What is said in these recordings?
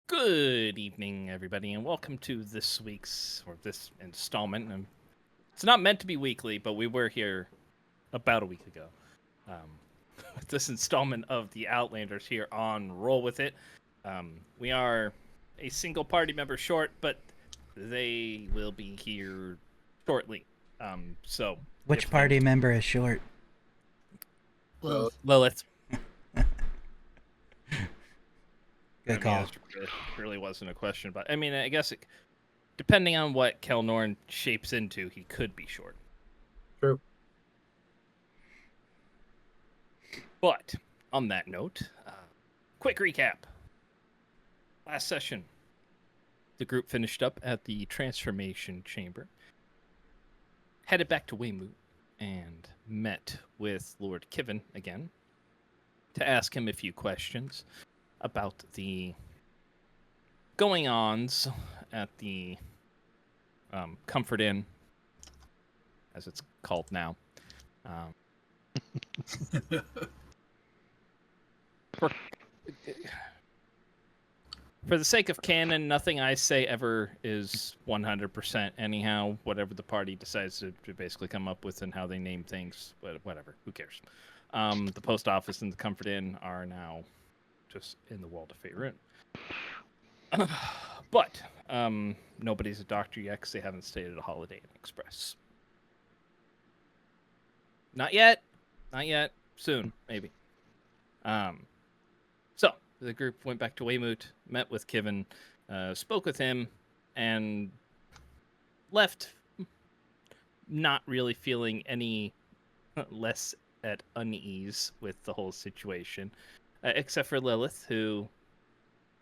Good evening, everybody, and welcome to this installment. It's not meant to be weekly, but we were here about a week ago. With this installment of the Outlanders here on Roll With It. We are a single party member short, but they will be here shortly. So Which party member is short? Lilith. Good call. It really wasn't a question, but I mean, I guess depending on what Kelnorn shapes into, he could be short. True. But on that note, quick recap. Last session, the group finished up at the Transformation Chamber, headed back to Weymouth, and met with Lord Kivin again to ask him a few questions about the going-ons at the Comfort Inn, as it's called now. For the sake of canon, nothing I say ever is 100% anyhow. Whatever the party decides to basically come up with and how they name things, whatever. Who cares? The post office and the Comfort Inn are now just in the world of Faerun. But nobody's a doctor yet because they haven't stayed at a Holiday Inn Express. Not yet. Not yet. Soon, maybe. So the group went back to Weymouth, met with Kivin, spoke with him, and left not really feeling any less at unease with the whole situation, except for Lilith, who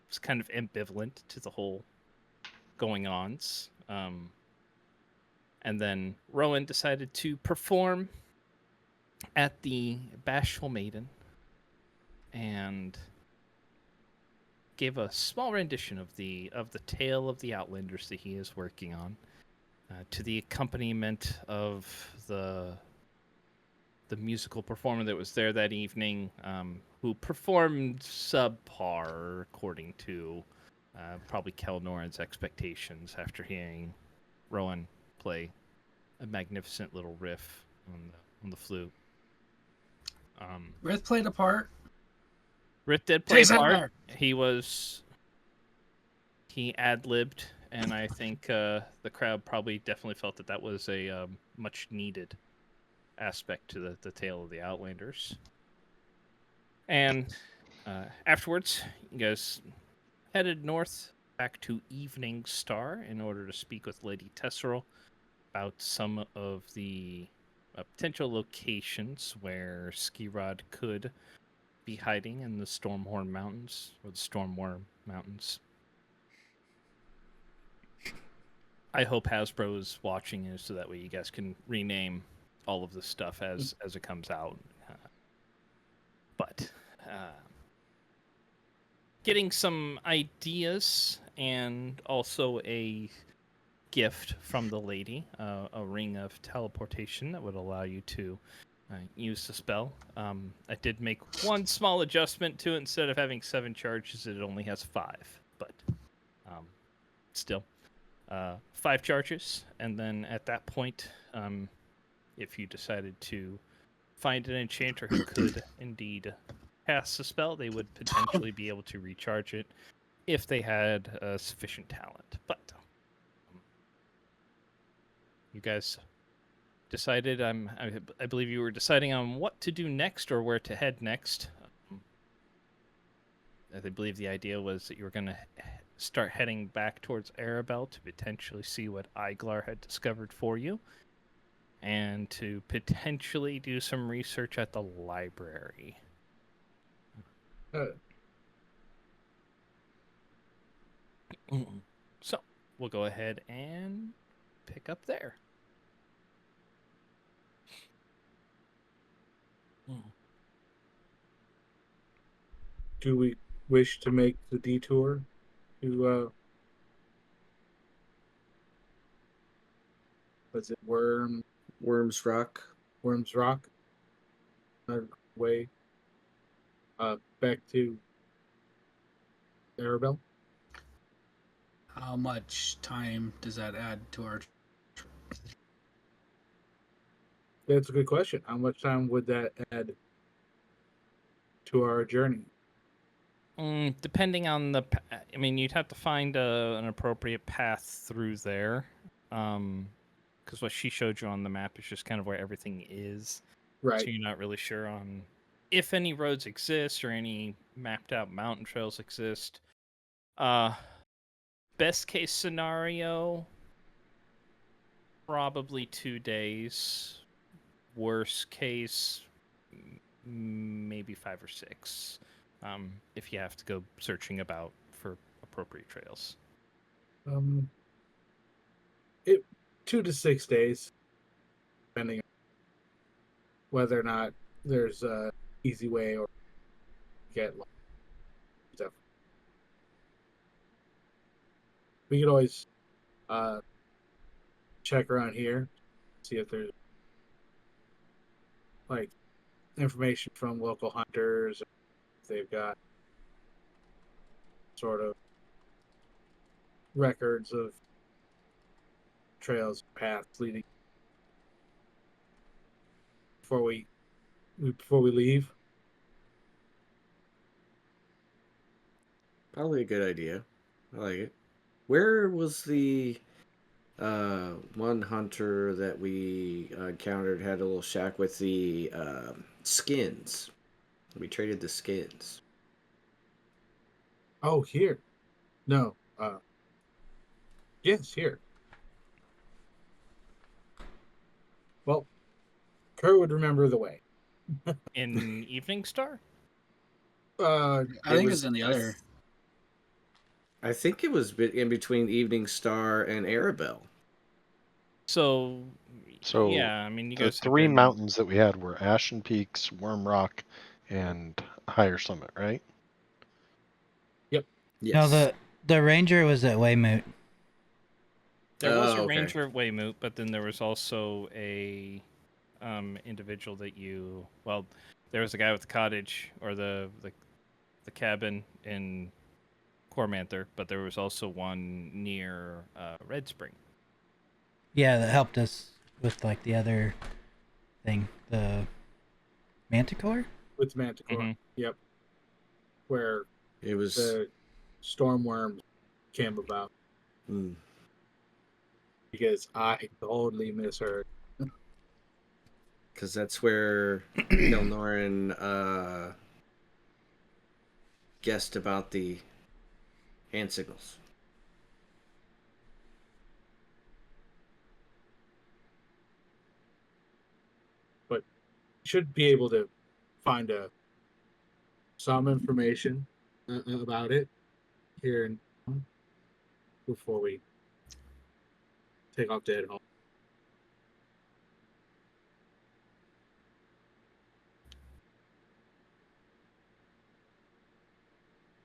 was kind of ambivalent to the whole going-ons. And then Rowan decided to perform at the Bashful Maiden and gave a small rendition of the tale of the Outlanders that he is working on, to the accompaniment of the musical performer that was there that evening, who performed subpar according to probably Kelnoran's expectations after hearing Rowan play a magnificent little riff on the flute. Rith played a part. Rith did play a part. He ad-libbed, and I think the crowd probably definitely felt that was a much needed aspect to the tale of the Outlanders. And afterwards, you guys headed north back to Evening Star in order to speak with Lady Tesserel about some of the potential locations where Skirod could be hiding in the Stormhorn Mountains, or the Stormworm Mountains. I hope Hasbro is watching it so that way you guys can rename all of this stuff as it comes out. But getting some ideas and also a gift from the lady, a ring of teleportation that would allow you to use the spell. I did make one small adjustment to it. Instead of having 7 charges, it only has 5, but still 5 charges. And then at that point, if you decided to find an enchanter who could indeed cast the spell, they would potentially be able to recharge it if they had sufficient talent. But you guys decided, I believe you were deciding on what to do next or where to head next. I believe the idea was that you were going to start heading back towards Arabel to potentially see what Iglar had discovered for you, and to potentially do some research at the library. So we'll go ahead and pick up there. Do we wish to make the detour to was it Worms Rock? Worms Rock? Way back to Arabel? How much time does that add to our? That's a good question. How much time would that add to our journey? Depending on the, I mean, you'd have to find an appropriate path through there, because what she showed you on the map is just kind of where everything is. Right. So you're not really sure on if any roads exist or any mapped out mountain trails exist. Best case scenario, probably 2 days. Worst case, maybe 5 or 6. If you have to go searching about for appropriate trails. It 2 to 6 days, depending on whether or not there's a easy way or get stuff. We could always check around here, see if there's like information from local hunters, if they've got sort of records of trails, paths leading before we leave. Probably a good idea. I like it. Where was the one hunter that we encountered had a little shack with the skins? We traded the skins. Oh, here. No. Yes, here. Well, Kurt would remember the way. In Evening Star? I think it's in the other. I think it was in between Evening Star and Arabel. So yeah, I mean, you the guys have 3 been- mountains that we had were Ashen Peaks, Worm Rock, and Higher Summit, right? Yep. Yes. No, the ranger was at Weymouth. There was a okay. ranger at Weymouth, but then there was also a individual that you. Well, there was a guy with the cottage or the cabin in Cormanther, but there was also one near Red Spring. Yeah, that helped us with like the other thing, the Manticore. With Manticore. Mhm. Yep. Where It was. the stormworm came about. Mm. Because I totally misheard. Because that's where Kelnoran guessed about the hand signals. But should be able to find some information about it here in before we take off to head home.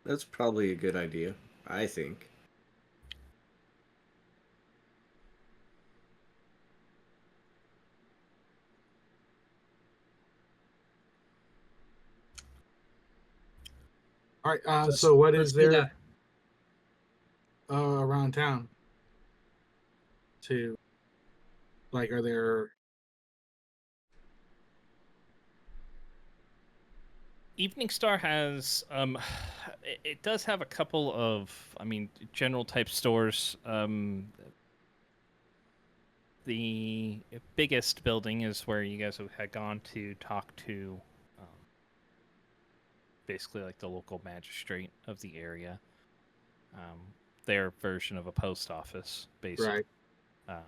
That's probably a good idea, I think. All right. So what Let's is do there that. around town? To like, are there? Evening Star has it does have a couple of, I mean, general type stores. The biggest building is where you guys had gone to talk to basically like the local magistrate of the area. Their version of a post office, basically. Right.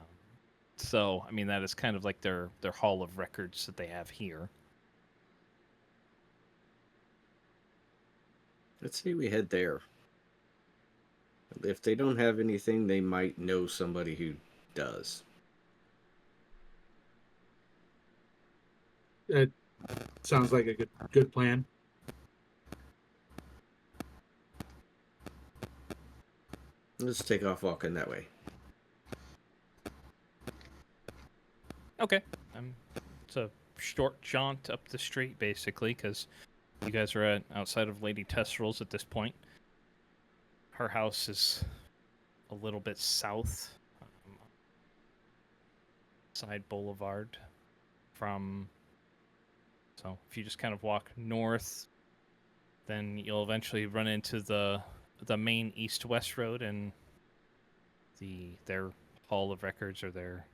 So, I mean, that is kind of like their hall of records that they have here. Let's say we head there. If they don't have anything, they might know somebody who does. It sounds like a good plan. Let's take off walking that way. Okay. It's a short jaunt up the street, basically, because you guys are outside of Lady Tesseral's at this point. Her house is a little bit south, side boulevard from. So if you just kind of walk north, then you'll eventually run into the main east-west road, and their hall of records, or their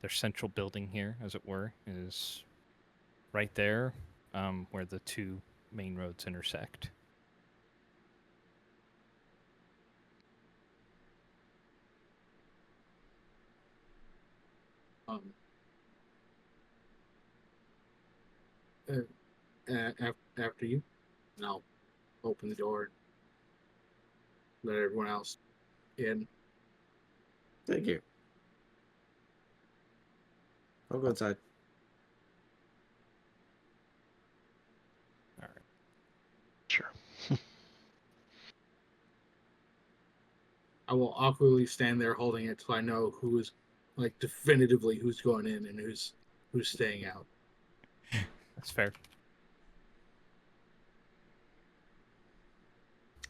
central building here, as it were, is right there, where the two main roads intersect. After you, and I'll open the door, let everyone else in. Thank you. I'll go inside. All right. Sure. I will awkwardly stand there holding it till I know who's, like, definitively who's going in and who's staying out. That's fair.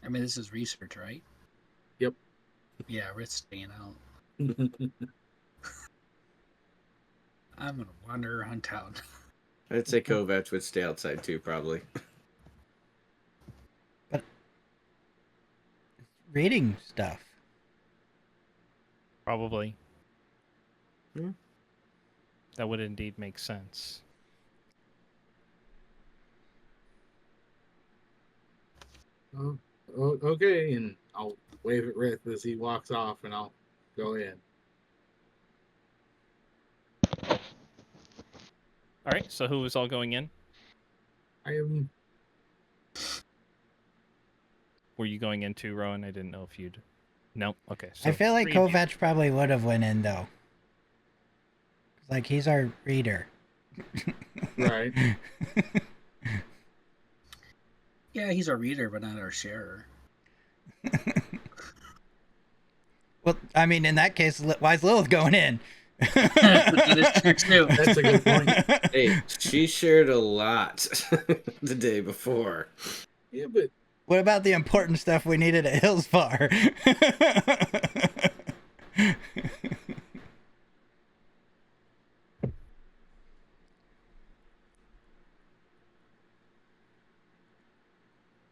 I mean, this is research, right? Yep. Yeah, Rick's staying out. I'm gonna wander around town. I'd say Kovacs would stay outside too, probably. But reading stuff. Probably. Hmm. That would indeed make sense. Oh, okay, and I'll wave at Rith as he walks off, and I'll go in. All right, so who is all going in? I am. Were you going into, Rowan? I didn't know if you'd... No? Okay. So I feel like three of you- Kovac probably would have went in, though. Like, he's our reader. Right. Yeah, he's our reader, but not our sharer. Well, I mean, in that case, why's Lilith going in? That is true, too. That's a good point. Hey, she shared a lot the day before. Yeah, but What about the important stuff we needed at Hillsbar?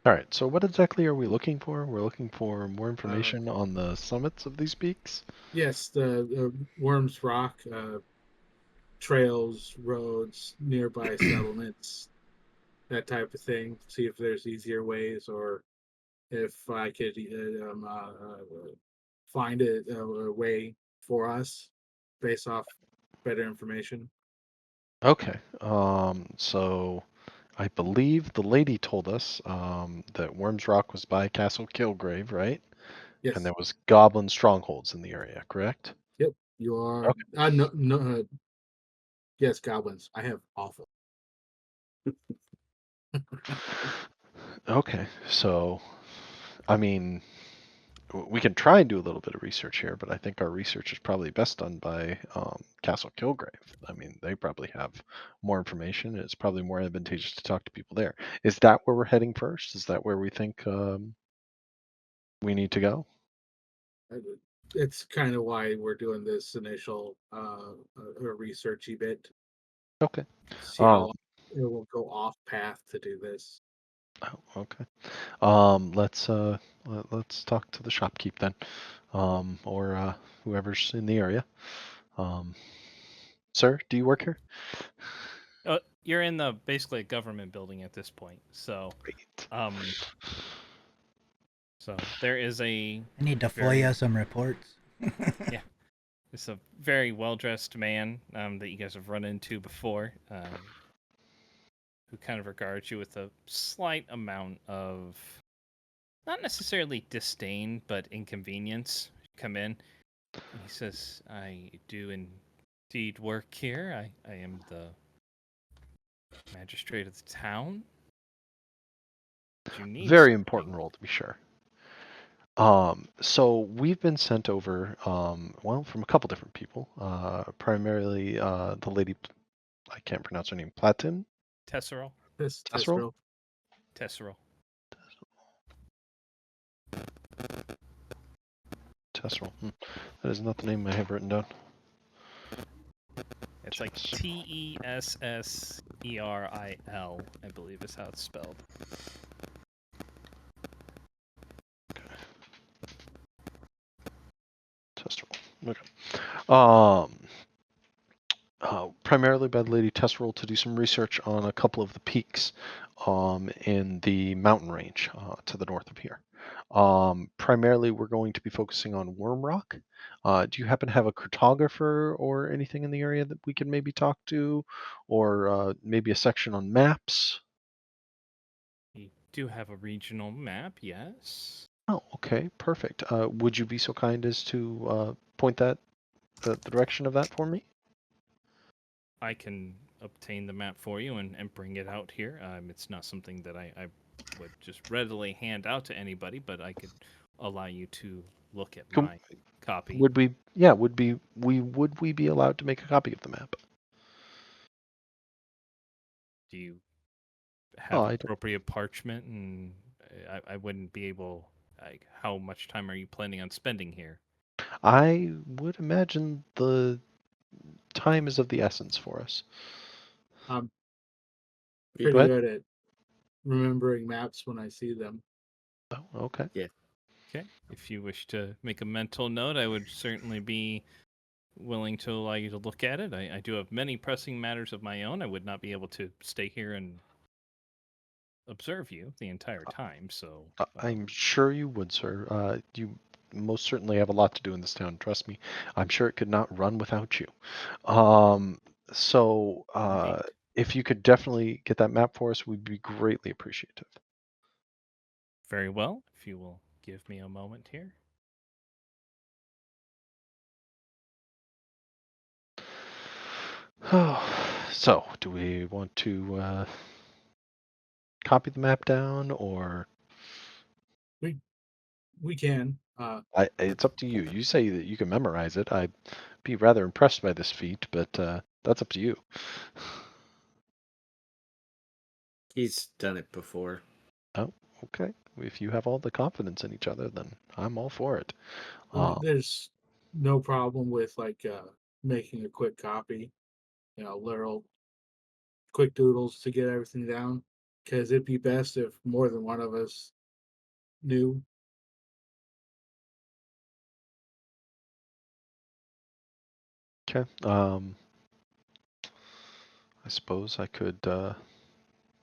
All right. So what exactly are we looking for? We're looking for more information on the summits of these peaks. yes, the Worms Rock, trails, roads, nearby settlements, that type of thing. See if there's easier ways, or if I could find a way for us based off better information. Okay. So I believe the lady told us that Worms Rock was by Castle Kilgrave, right? Yes. And there was goblin strongholds in the area, correct? Yep. You are. Okay. No. Yes, goblins. I have awful. Okay. So, I mean, we can try and do a little bit of research here, but I think our research is probably best done by Castle Kilgrave. I mean, they probably have more information, and it's probably more advantageous to talk to people there. Is that where we're heading first? Is that where we think we need to go? It's kind of why we're doing this initial researchy bit. Okay. See how it will go off path to do this. Oh, okay. Let's talk to the shopkeep then, or whoever's in the area. Sir, do you work here? You're in the basically a government building at this point, so Great. so there is a I need to FOIA some reports. Yeah. It's a very well-dressed man that you guys have run into before, who kind of regards you with a slight amount of, not necessarily disdain, but inconvenience. You come in, and he says, "I do indeed work here. I am the magistrate of the town. You need Very something." important role to be sure. So we've been sent over, well, from a couple different people. Primarily the lady, I can't pronounce her name, Platin? Tesserel. Tesserel? Tesserel. Tesseril. That is not the name I have written down. It's like Tesseril, I believe is how it's spelled. Tesseril. Okay. Primarily by the Lady Tesseril to do some research on a couple of the peaks in the mountain range to the north of here. Primarily, we're going to be focusing on Worm Rock. Do you happen to have a cartographer or anything in the area that we can maybe talk to, or maybe a section on maps? We do have a regional map, yes. Oh, okay, perfect. Would you be so kind as to point the direction of that for me? I can obtain the map for you and bring it out here. It's not something that I would just readily hand out to anybody, but I could allow you to look at Can- my copy. Would we? Yeah, would we be allowed to make a copy of the map? Do you Oh, have I don't. appropriate parchment? And I wouldn't be able. Like, how much time are you planning on spending here? I would imagine the time is of the essence for us. I'm Yeah. Go pretty ahead. good at remembering maps when I see them. Oh, okay. Okay. If you wish to make a mental note, I would certainly be willing to allow you to look at it. I do have many pressing matters of my own. I would not be able to stay here and observe you the entire time. So I'm sure you would, sir. You most certainly have a lot to do in this town. Trust me. I'm sure it could not run without you. So indeed. if you could definitely get that map for us, we'd be greatly appreciative. Very well. If you will give me a moment here. So, do we want to copy the map down, or We can. it's up to you. You say that you can memorize it. I'd be rather impressed by this feat, but that's up to you. He's done it before. Oh, okay. If you have all the confidence in each other, then I'm all for it. There's no problem with making a quick copy. Literal quick doodles to get everything down. Because it'd be best if more than one of us knew. Okay. I suppose I could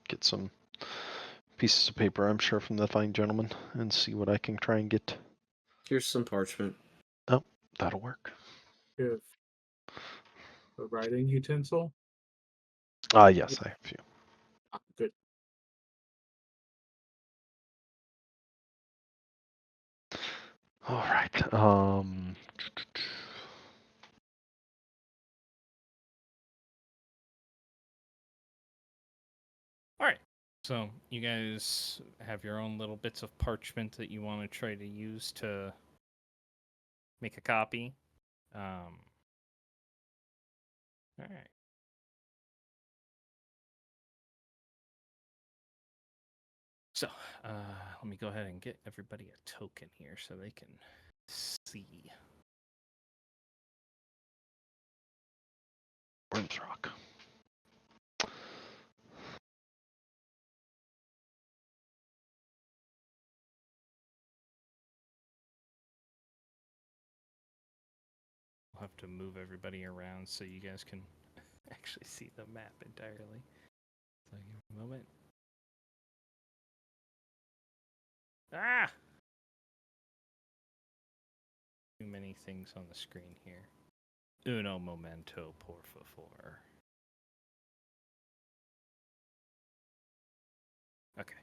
get some pieces of paper, I'm sure, from the fine gentleman and see what I can try and get. Here's some parchment. Oh, that'll work. If a writing utensil. Yes, I have a few. Good. All right. All right. So you guys have your own little bits of parchment that you want to try to use to make a copy. All right. So let me go ahead and get everybody a token here so they can see. Worms Rock. I'll have to move everybody around so you guys can actually see the map entirely. So give me a moment. Ah! Too many things on the screen here. Uno momento, por favor. Okay.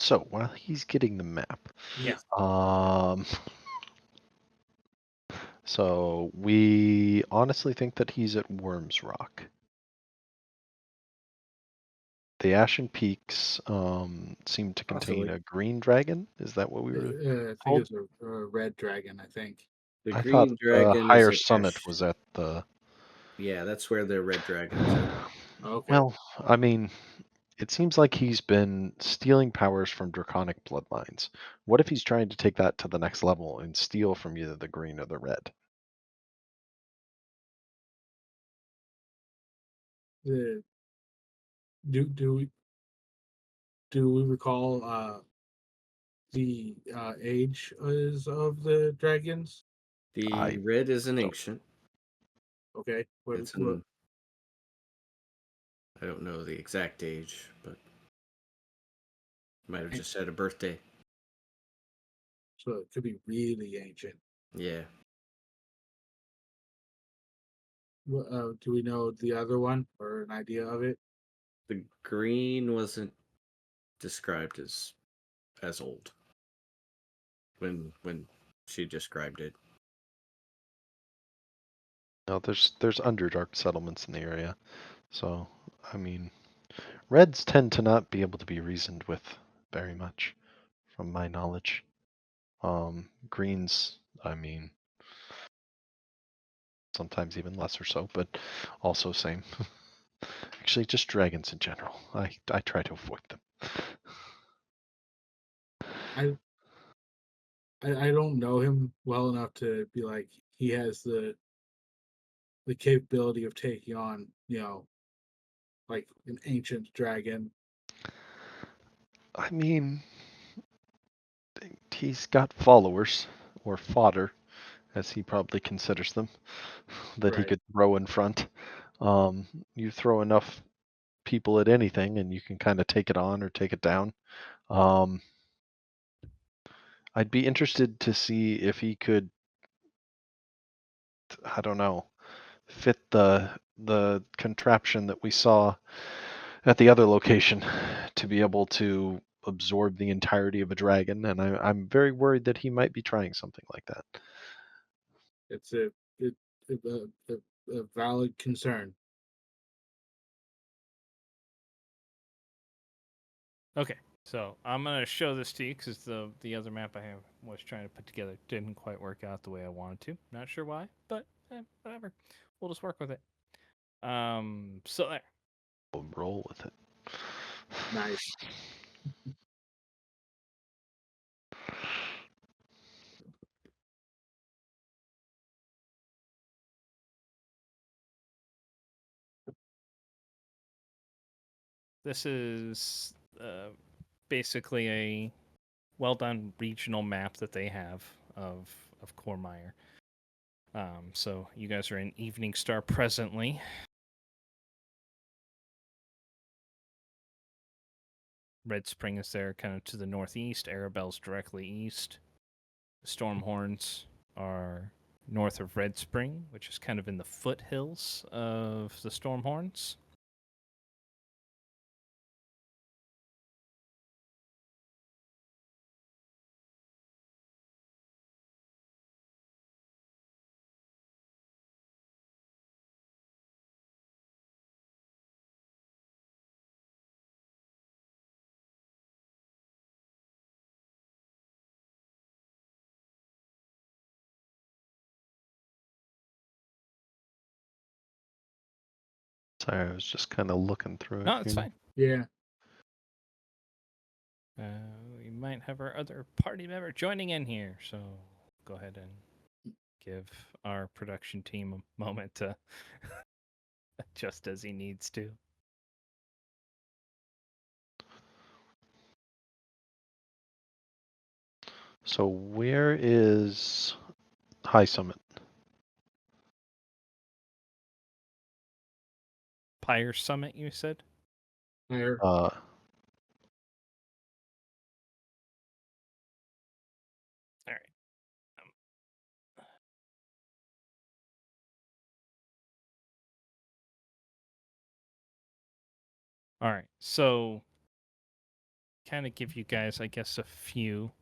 So while he's getting the map, Yeah. so we honestly think that he's at Worms Rock. The Ashen Peaks seem to contain Possibly. a green dragon. Is that what we were I think told? it's a red dragon. I think. The I thought green the dragon is higher at summit Ash. was at the. Yeah, that's where the red dragon is at. Okay. Well, I mean, it seems like he's been stealing powers from draconic bloodlines. What if he's trying to take that to the next level and steal from either the green or the red? The do we recall the age is of the dragons? The I red is an don't. ancient. Okay. It's an. I don't know the exact age, but might have just had a birthday. So it could be really ancient. Yeah. Do we know the other one or an idea of it? The green wasn't described as old when she described it. No, there's underdark settlements in the area, so I mean, reds tend to not be able to be reasoned with very much, from my knowledge. Greens, I mean, sometimes even less or so, but also same. Actually, just dragons in general. I try to avoid them. I don't know him well enough to be like he has the capability of taking on, like an ancient dragon. I mean, he's got followers, or fodder, as he probably considers them, that he Right. could throw in front. You throw enough people at anything, and you can kind of take it on or take it down. Um, I'd be interested to see if he could, I don't know, fit the contraption that we saw at the other location to be able to absorb the entirety of a dragon, and I'm very worried that he might be trying something like that. It's a valid concern. Okay, so I'm gonna show this to you because the other map I have was trying to put together didn't quite work out the way I wanted to. Not sure why, but whatever. We'll just work with it. So there. We'll roll with it. Nice. This is basically a well done regional map that they have of Cormire. So you guys are in Evening Star presently. Red Spring is there, kind of to the northeast. Arabel's directly east. The Stormhorns are north of Red Spring, which is kind of in the foothills of the Stormhorns. Sorry, I was just kind of looking through it. No, it's here. fine. Yeah. We might have our other party member joining in here, so go ahead and give our production team a moment to adjust as he needs to. So where is High Summit? Pyre Summit, you said? Higher. Uh, All right. All right. So kind of give you guys, I guess, a few.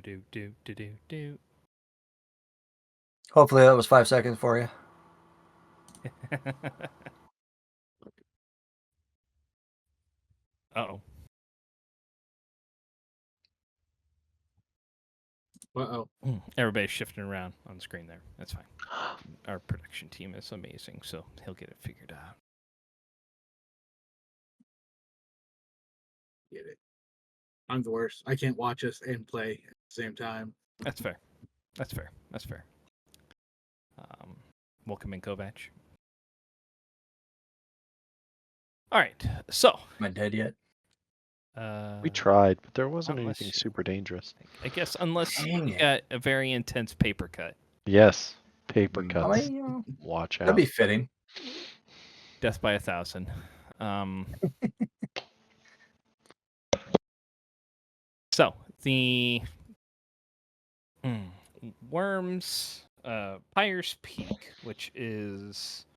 Do. Hopefully that was 5 seconds for you. Uh-oh. Uh-oh. Everybody's shifting around on the screen there. That's fine. Our production team is amazing, so he'll get it figured out. Get it. I'm the worst. I can't watch us and play at the same time. That's fair. That's fair. That's fair. Welcome in, Kovac. All right, so Am I dead yet? We tried, but there wasn't unless anything you- super dangerous. I guess unless Dang you it. got a very intense paper cut. Yes, paper I cuts. mean, Watch out. that'd be fitting. Death by 1,000. So the Worms, Pyre's Peak, which is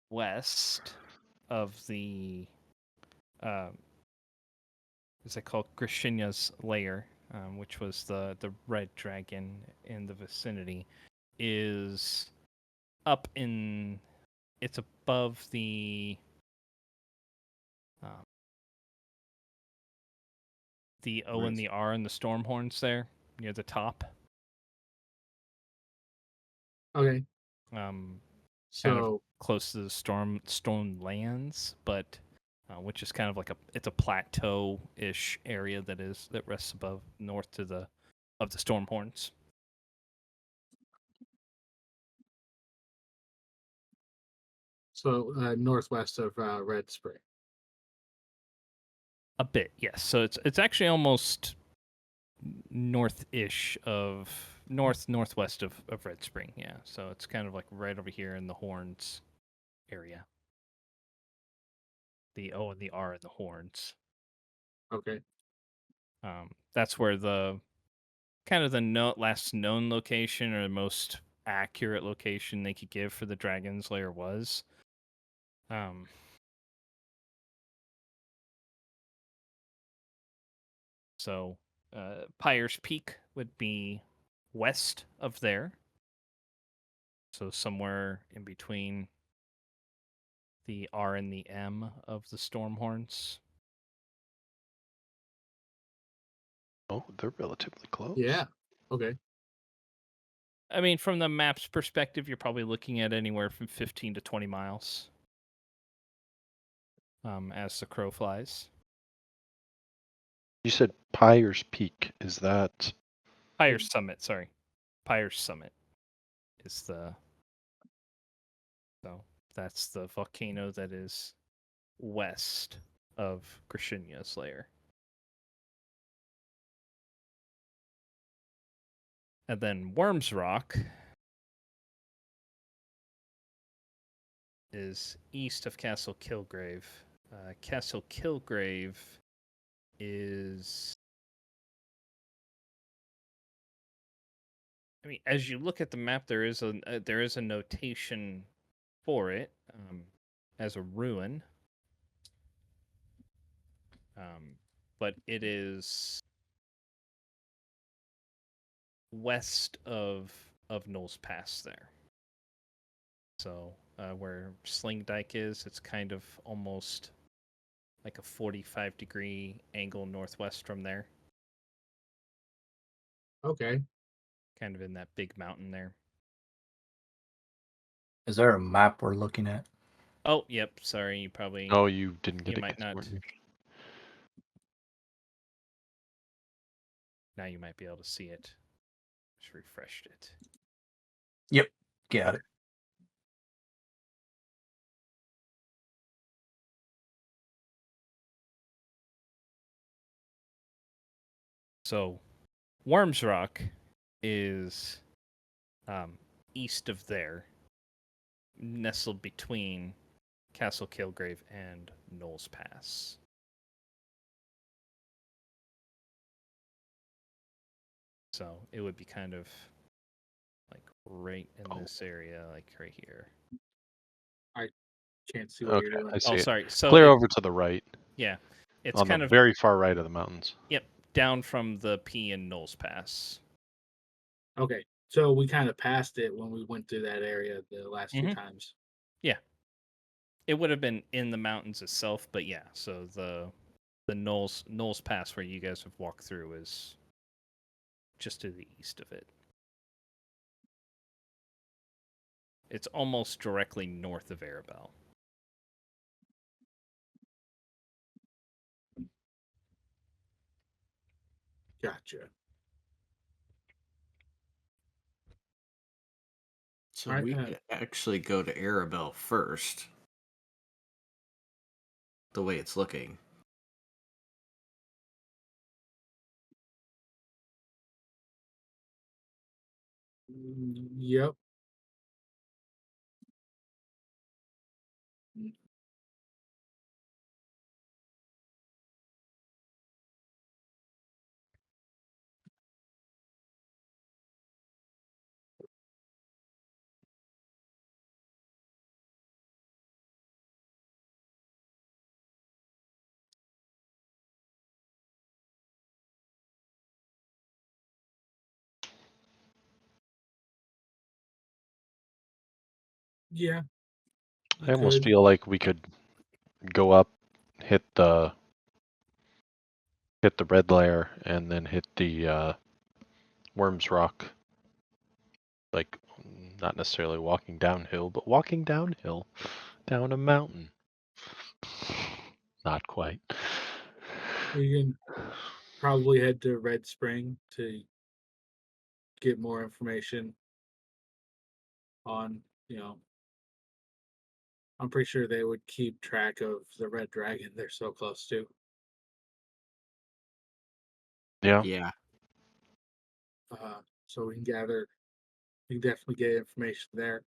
west of the, is it called Grishinya's lair, which was the red dragon in the vicinity, is up in. It's above the. The O and the R and the storm horns there near the top. Okay. Kind So of close to the stone lands, but which is kind of like it's a plateau-ish area that rests above north to the of the storm horns. northwest of Red Spring. A bit, yes. So it's actually almost north-ish of northwest of Red Spring, yeah. So it's kind of like right over here in the horns area. The O and the R and the horns. Okay. That's where the kind of the last known location or the most accurate location they could give for the Dragon's Lair was. So Pyre's Peak would be west of there. So somewhere in between the R and the M of the Stormhorns. Oh, they're relatively close. Yeah. Okay. I mean, from the map's perspective, you're probably looking at anywhere from 15 to 20 miles as the crow flies. You said Pyre's Peak. Is that? Pyre's Summit, sorry. Pyre's Summit is the... So that's the volcano that is west of Grishinya's lair. And then Worms Rock is east of Castle Kilgrave. Castle Kilgrave is... I mean, as you look at the map, there is a notation for it as a ruin. But it is west of Knowles Pass there. So where Sling Dyke is, it's kind of almost like a 45-degree angle northwest from there. Okay. Kind of in that big mountain there. Is there a map we're looking at? Oh, yep. Sorry, you probably... Oh, you didn't get You it. might 'cause not. weren't you? Now you might be able to see it. Just refreshed it. Yep. Got it. So, Worms Rock is east of there, nestled between Castle Kilgrave and Knowles Pass. So it would be kind of like right in Oh. this area, like right here. Can't see what you're Okay, doing. I see Oh, it. sorry. So Clear it- over to the right, yeah, it's on kind the of very far right of the mountains. down from the P and Knowles Pass. Okay, so we kind of passed it when we went through that area the last few Mhm. times. It would have been in the mountains itself, but yeah. So the Knowles Pass where you guys have walked through is just to the east of it. It's almost directly north of Arabel. Gotcha. So Alright, we could actually go to Arabel first. The way it's looking. Yep. Yeah. I almost Could. feel like we could go up, hit the red layer, and then hit the Worms Rock. Like, not necessarily walking downhill, but walking downhill down a mountain. Not quite. You can probably head to Red Spring to get more information on, I'm pretty sure they would keep track of the Red Dragon they're so close to. Yeah. Yeah. So we can definitely get information there.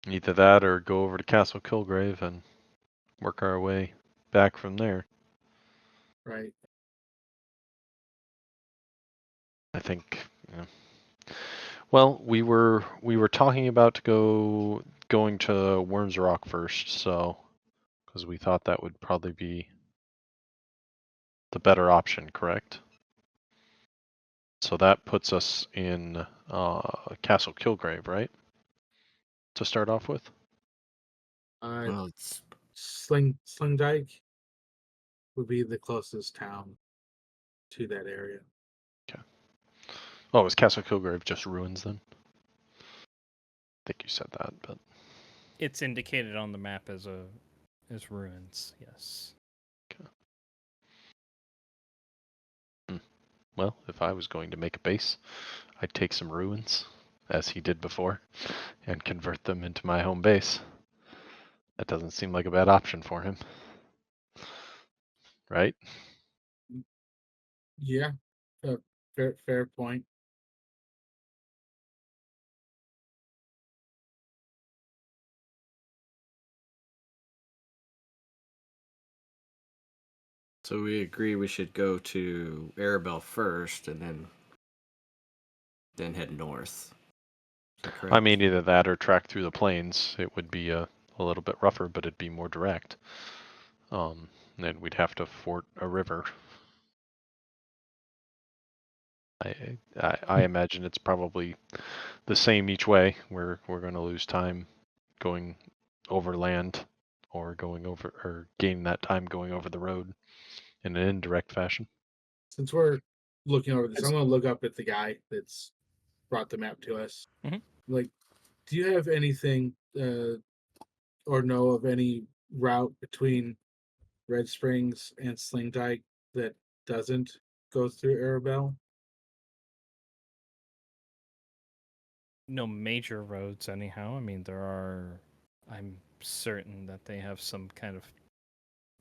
Either that or go over to Castle Kilgrave and work our way back from there. Right. I think. Well, we were talking about going to Worms Rock first, so because we thought that would probably be the better option, correct? So that puts us in Castle Kilgrave, right? To start off with. Well, it's Sling Dyke would be the closest town to that area. Oh, is Castle Kilgrave just ruins then? I think you said that, but It's indicated on the map as ruins. Yes. well, if I was going to make a base, I'd take some ruins, as he did before, and convert them into my home base. That doesn't seem like a bad option for him. Right? Yeah. Fair point. so we agree we should go to Arabel first and then head north. Is that correct? I mean, either that or track through the plains. It would be a little bit rougher, but it'd be more direct. Then we'd have to ford a river. I imagine it's probably the same each way. We're going to lose time going overland or gaining that time going over the road in an indirect fashion. Since we're looking over this, It's- I'm going to look up at the guy that's brought the map to us. Mhm. Like, do you have anything or know of any route between Red Springs and Sling Dyke that doesn't go through Arabel? No major roads, anyhow. I mean, there are. I'm certain that they have some kind of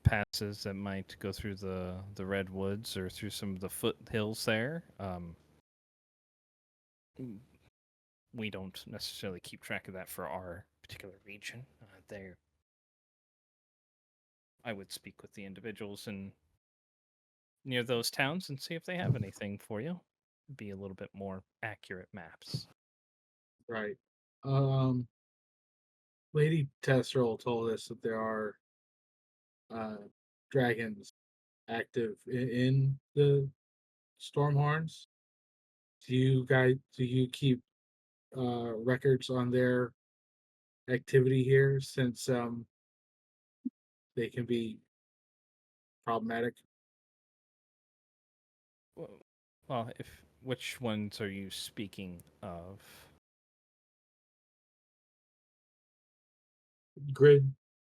passes that might go through the redwoods or through some of the foothills there. We don't necessarily keep track of that for our particular region. There, I would speak with the individuals in near those towns and see if they have anything for you. be a little bit more accurate maps. Right. Lady Tesserol told us that there are dragons active in the Stormhorns. Do you keep records on their activity here since they can be problematic? Well, if which ones are you speaking of?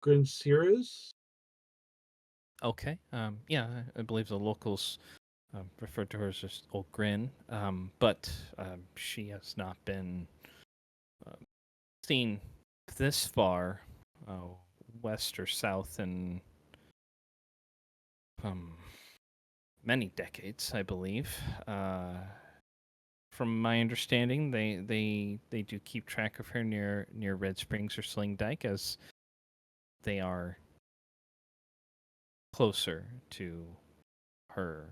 Grinceras? Okay. Yeah, I believe the locals referred to her as just Old Grin, but she has not been uh, seen this far west or south in many decades, I believe. From my understanding, they do keep track of her near Red Springs or Sling Dyke, as they are closer to her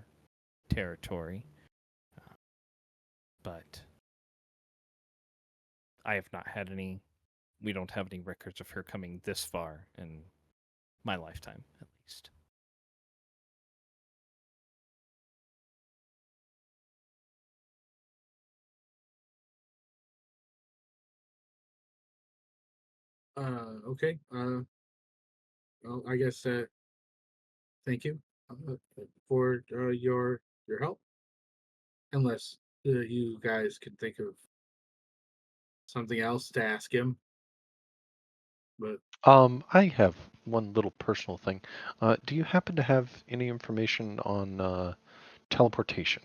territory. But I have not had any. We don't have any records of her coming this far in my lifetime, at least. Okay. Well, I guess thank you for your help. Unless you guys can think of something else to ask him, but I have one little personal thing. Do you happen to have any information on teleportation?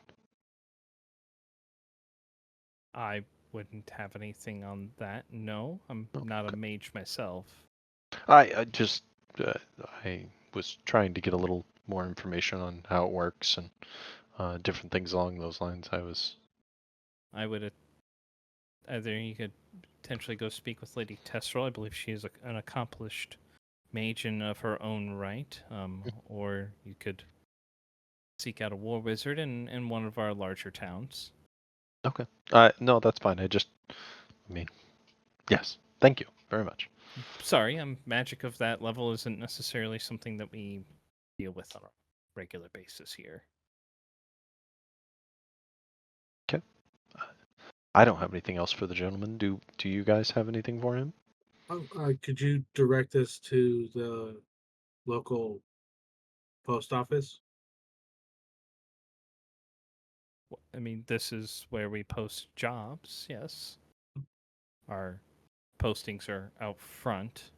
I wouldn't have anything on that. No, I'm Oh, not a okay. mage myself. I just uh, I was trying to get a little more information on how it works and different things along those lines. I was I would either you could potentially go speak with Lady Tesserol. I believe she is an accomplished mage in of her own right, or you could seek out a war wizard in one of our larger towns. okay. No, that's fine. I mean, yes. Thank you very much. Sorry, magic of that level isn't necessarily something that we deal with on a regular basis here. Okay. I don't have anything else for the gentleman. Do you guys have anything for him? could you direct us to the local post office? I mean, this is where we post jobs. Yes, our postings are out front.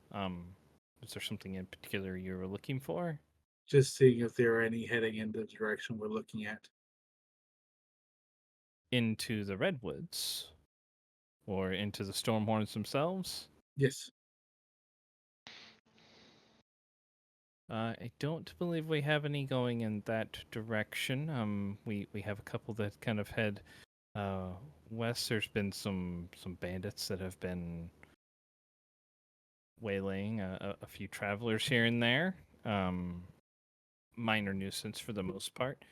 Is there something in particular you were looking for? Just seeing if there are any heading in the direction we're looking at. Into the redwoods or into the stormhorns themselves? Yes. I don't believe we have any going in that direction. We have a couple that kind of head west. There's been some bandits that have been waylaying a few travelers here and there. Minor nuisance for the most part.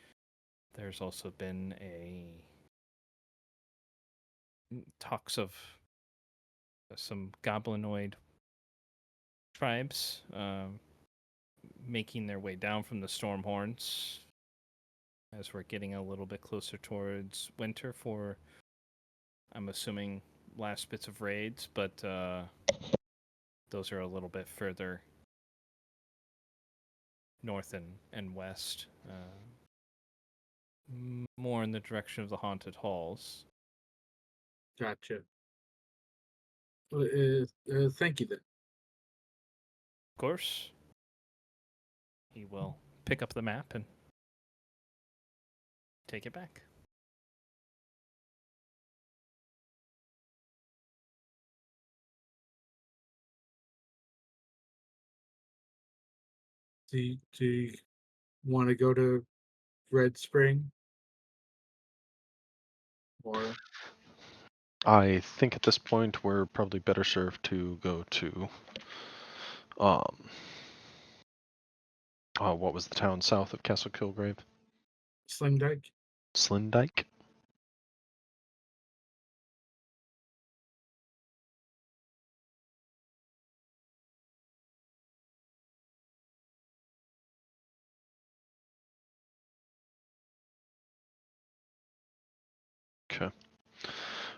There's also been talks of some goblinoid tribes making their way down from the Stormhorns as we're getting a little bit closer towards winter for, I'm assuming, last bits of raids, but those are a little bit further north and west, more in the direction of the haunted halls. Gotcha. Thank you then. Of course, he will pick up the map and take it back. Do you want to go to Red Spring? Or I think at this point we're probably better served to go to um what was the town south of Castle Kilgrave? Slim Dyke? Slindyke? Okay.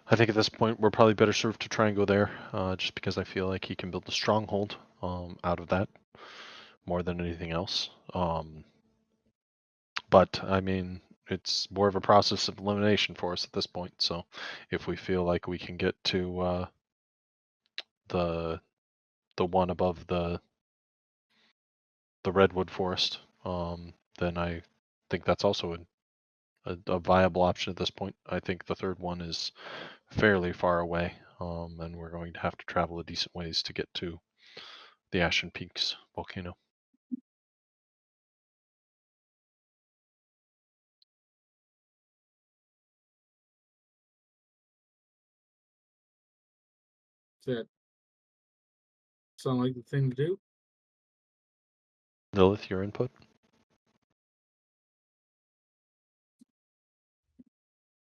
I think at this point we're probably better served to try and go there, just because I feel like he can build a stronghold out of that more than anything else. But I mean, it's more of a process of elimination for us at this point. So if we feel like we can get to the one above the redwood forest, then I think that's also a viable option at this point. I think the third one is fairly far away, and we're going to have to travel a decent ways to get to the Ashen Peaks volcano. Does that sound like the thing to do? Lilith, your input?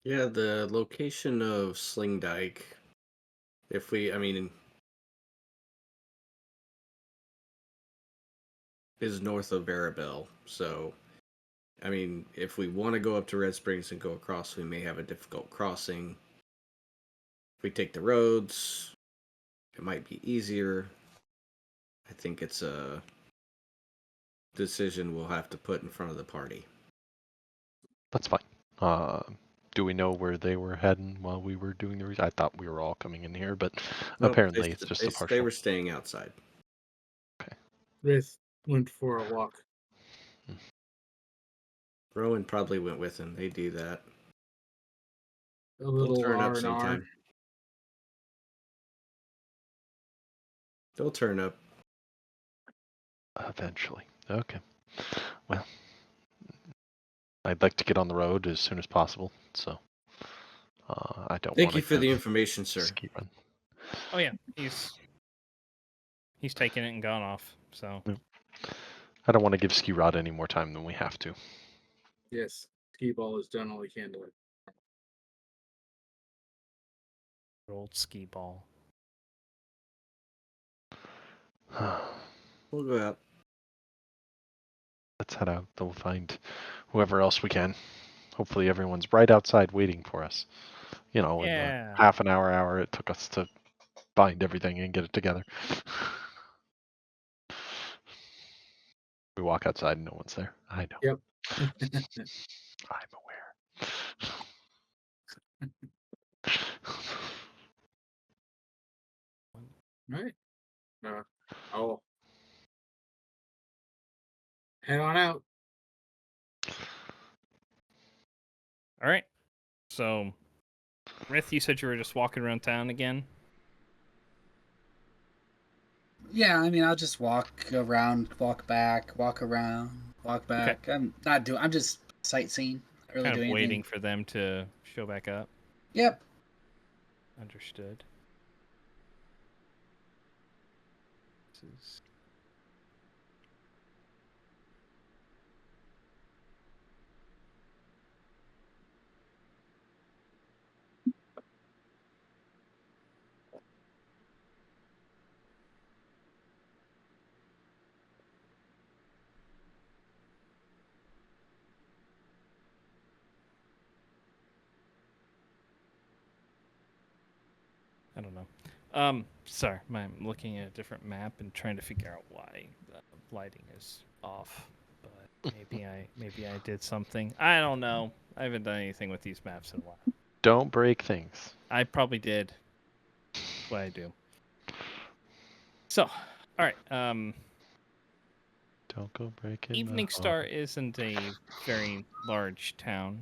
Yeah, the location of Sling Dyke. I mean, is north of Arabel. So, I mean, if we want to go up to Red Springs and go across, we may have a difficult crossing. If we take the roads, it might be easier. I think it's a decision we'll have to put in front of the party. That's fine. Do we know where they were heading while we were doing the research? I thought we were all coming in here, but Nope, apparently it's just a they partial. were staying outside. This went for a walk. Rowan probably went with him. They do that. A They'll little turn up R&R. sometime. They'll turn up. Eventually. Okay. Well, I'd like to get on the road as soon as possible, so I don't Thank want you to for the information, a sir. ski run. Oh yeah, he's taken it and gone off. So I don't want to give Ski Rod any more time than we have to. Yes, Skee-Ball has done all he can to it. old ski ball. We'll go out. Let's head out. We'll find whoever else we can. Hopefully everyone's right outside waiting for us. In the Yeah. half an hour it took us to find everything and get it together. We walk outside and no one's there. I know. Yep. I'm aware. Right. I'll head on out. All right. So, Rith, you said you were just walking around town again. Yeah, I mean, I'll just walk around, walk back, walk around, walk back. I'm just sightseeing. Not really Kind of doing waiting anything. for them to show back up. Yep. Understood. This is... I don't know. Sorry, I'm looking at a different map and trying to figure out why the lighting is off. But maybe I did something. I don't know. I haven't done anything with these maps in a while. Don't break things. I probably did. That's what I do. So, all right. Don't go breaking Evening the Star isn't a very large town,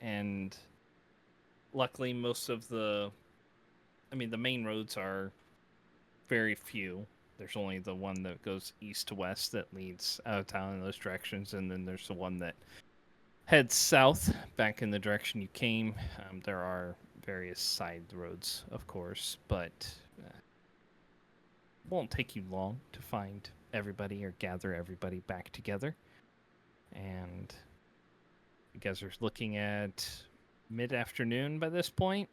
and luckily most of the main roads are very few. There's only the one that goes east to west that leads out of town in those directions, and then there's the one that heads south back in the direction you came. There are various side roads, of course, but it won't take you long to find everybody or gather everybody back together. And you guys are looking at mid-afternoon by this point.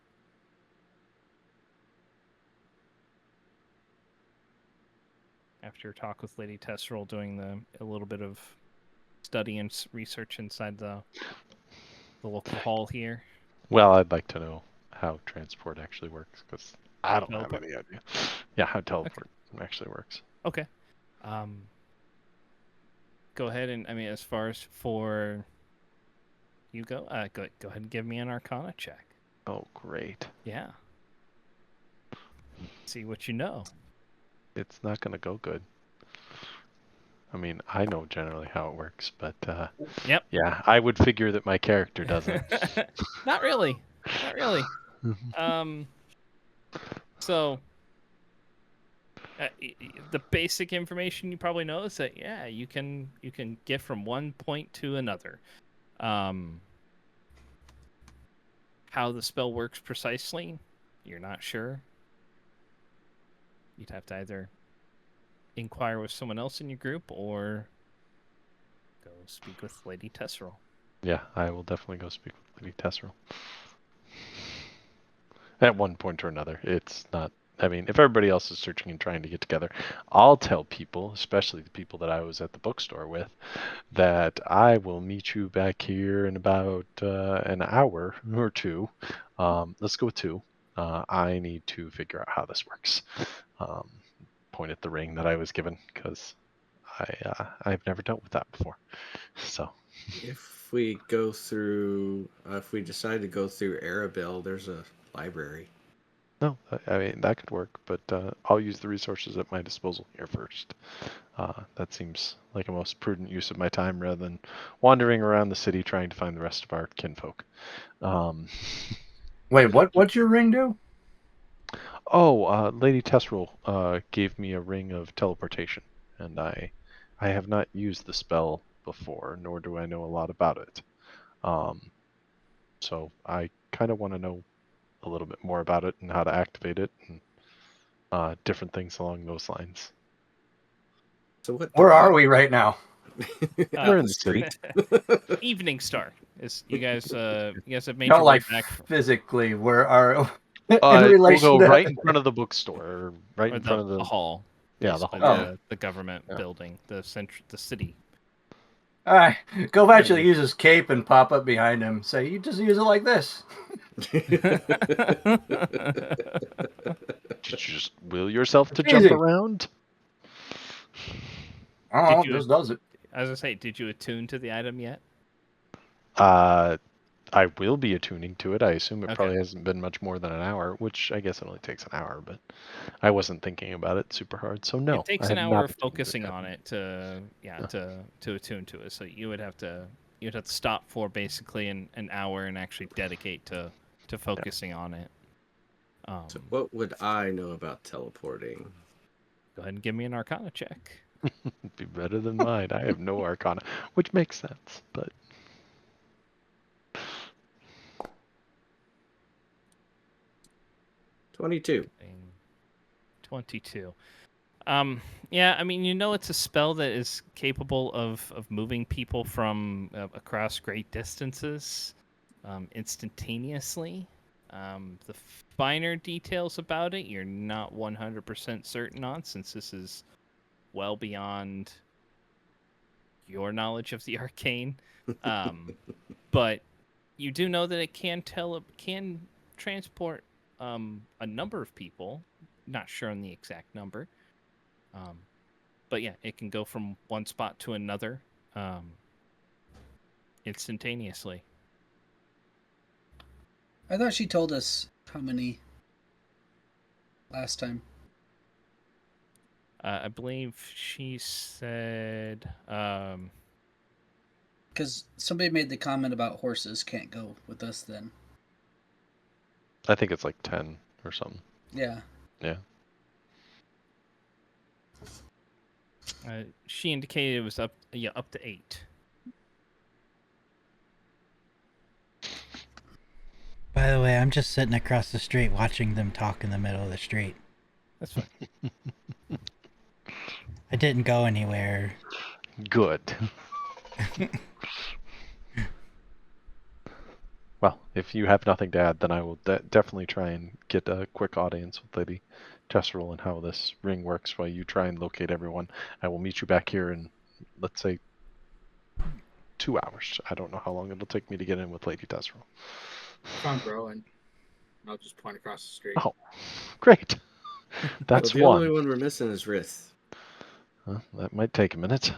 After your talk with Lady Tesserel, doing a little bit of study and research inside the local hall here. Well, I'd like to know how transport actually works because I don't Teleport? have any idea. Yeah, how teleport actually works. Okay. Go ahead and as far as for you go ahead and give me an Arcana check. Oh, great. Yeah. See what you know. It's not going to go good. I mean, I know generally how it works, but Yep. yeah, I would figure that my character doesn't. Not really. Not really. So the basic information you probably know is that you can get from one point to another. How the spell works precisely, you're not sure. You'd have to either inquire with someone else in your group or go speak with Lady Tesserel. Yeah, I will definitely go speak with Lady Tesserel. At one point or another. It's not. I mean, if everybody else is searching and trying to get together, I'll tell people, especially the people that I was at the bookstore with, that I will meet you back here in about an hour or two. Let's go with 2. I need to figure out how this works. Point at the ring that I was given because I've never dealt with that before. So If we go through, if we decide to go through Arabel, there's a library. no, I mean that could work, but I'll use the resources at my disposal here first. That seems like a most prudent use of my time rather than wandering around the city trying to find the rest of our kinfolk. Wait, what's your ring do? Lady Tesserel gave me a ring of teleportation, and I have not used the spell before, nor do I know a lot about it. So I kind of want to know a little bit more about it and how to activate it and different things along those lines. So what? Where are we right now? We're in the city. Evening Star. You guys have made Not your like way back physically. Where are in We'll relation go to right in front of the bookstore, right or in front of the hall. Yeah, the basically, hall. the government Yeah. building, the city. All right, go back to use his cape and pop up behind him. Say, you just use it like this. Did you just will yourself to It's jump easy. around? Oh, Did you- just does it. As I say, did you attune to the item yet? I will be attuning to it. I assume it Okay. probably hasn't been much more than an hour, which I guess it only takes an hour, but I wasn't thinking about it super hard, so no. It takes I an have hour not of attuned focusing yet. on it to attune to it. So you'd have to stop for basically an hour and actually dedicate to focusing on it. So what would I know about teleporting? Go ahead and give me an Arcana check. It'd be better than mine. I have no arcana, which makes sense, but 22. 22. Yeah, I mean, it's a spell that is capable of moving people from across great distances instantaneously. The finer details about it, you're not 100% certain on, since this is well beyond your knowledge of the arcane. But you do know that it can transport a number of people. Not sure on the exact number. But yeah, it can go from one spot to another instantaneously. I thought she told us how many last time. I believe she said Because somebody made the comment about horses can't go with us then. I think it's like 10 or something. Yeah. Yeah. She indicated it was up to 8. By the way, I'm just sitting across the street watching them talk in the middle of the street. That's fine. I didn't go anywhere. Good. Well, if you have nothing to add, then I will definitely try and get a quick audience with Lady Tesserel and how this ring works while you try and locate everyone. I will meet you back here in, let's say, 2 hours. I don't know how long it'll take me to get in with Lady Tesserel. Front row, and I'll just point across the street. Oh, great. That's So the one. only one we're missing is Rith. Well, that might take a minute.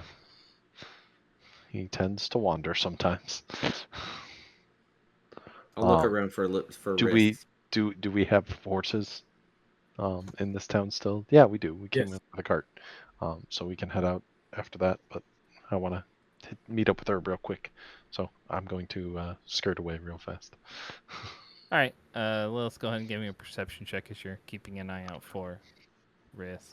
He tends to wander sometimes. I'll look Um, around for do Rith. we do we have horses in this town still? Yeah, we do. We came Yes. in with a cart, so we can head out after that. But I want to meet up with her real quick, so I'm going to skirt away real fast. All right. Let's go ahead and give me a perception check as you're keeping an eye out for Rith.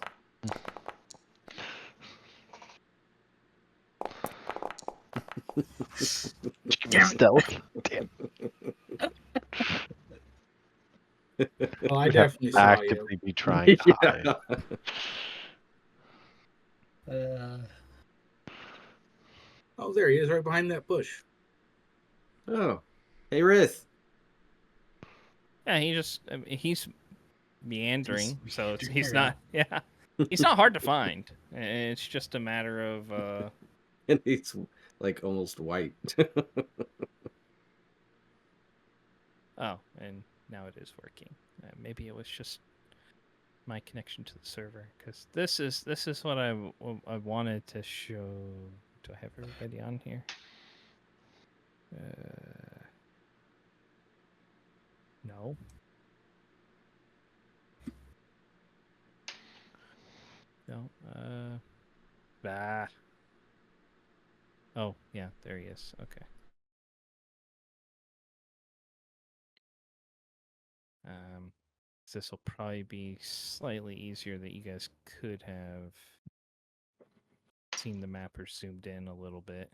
Stealth. Damn. Well, I Would have definitely to saw you. actively be trying to hide. Oh, there he is, right behind that bush. Oh, hey Rith. Yeah, he's meandering, so he's here. not. Yeah, he's not hard to find. It's just a matter of. And he's like almost white. Oh, and now it is working. Maybe it was just my connection to the server, because this is what I wanted to show. Do I have everybody on here? No. No. Ah. Oh, yeah, there he is. Okay. This will probably be slightly easier that you guys could have seen the map or zoomed in a little bit.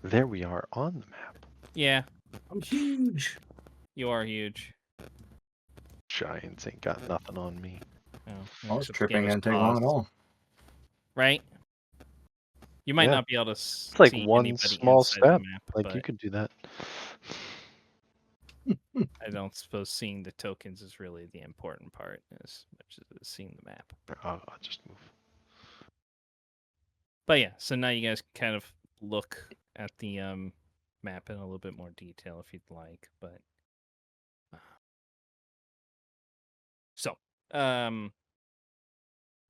There we are on the map. Yeah, I'm huge. you are huge. Giants ain't got nothing on me. Oh, Well, this so the trip game ain't is gonna take long at paused, all. right? You might Yeah. not be able to It's like see one anybody small inside the step. map, Like but you could do that. I don't suppose seeing the tokens is really the important part as much as seeing the map. I'll just move. But yeah, so now you guys can kind of look at the map in a little bit more detail if you'd like. But so, all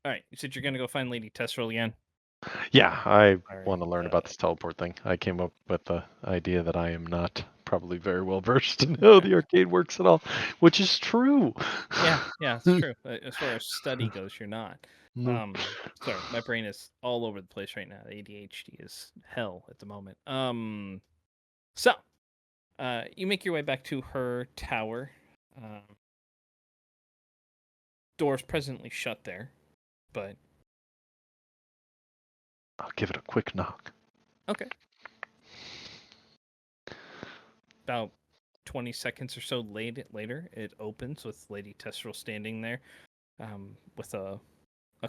right, you said you're gonna go find Lady Tesserel again. Yeah, I Alright, want to learn about this teleport thing. I came up with the idea that I am not probably very well versed in how the arcade works at all, which is true. Yeah, it's true. As far as study goes, you're not. No. Sorry, my brain is all over the place right now. The ADHD is hell at the moment. So, you make your way back to her tower. Doors presently shut there, but I'll give it a quick knock. okay. About 20 seconds or so later, it opens with Lady Tesserel standing there, with a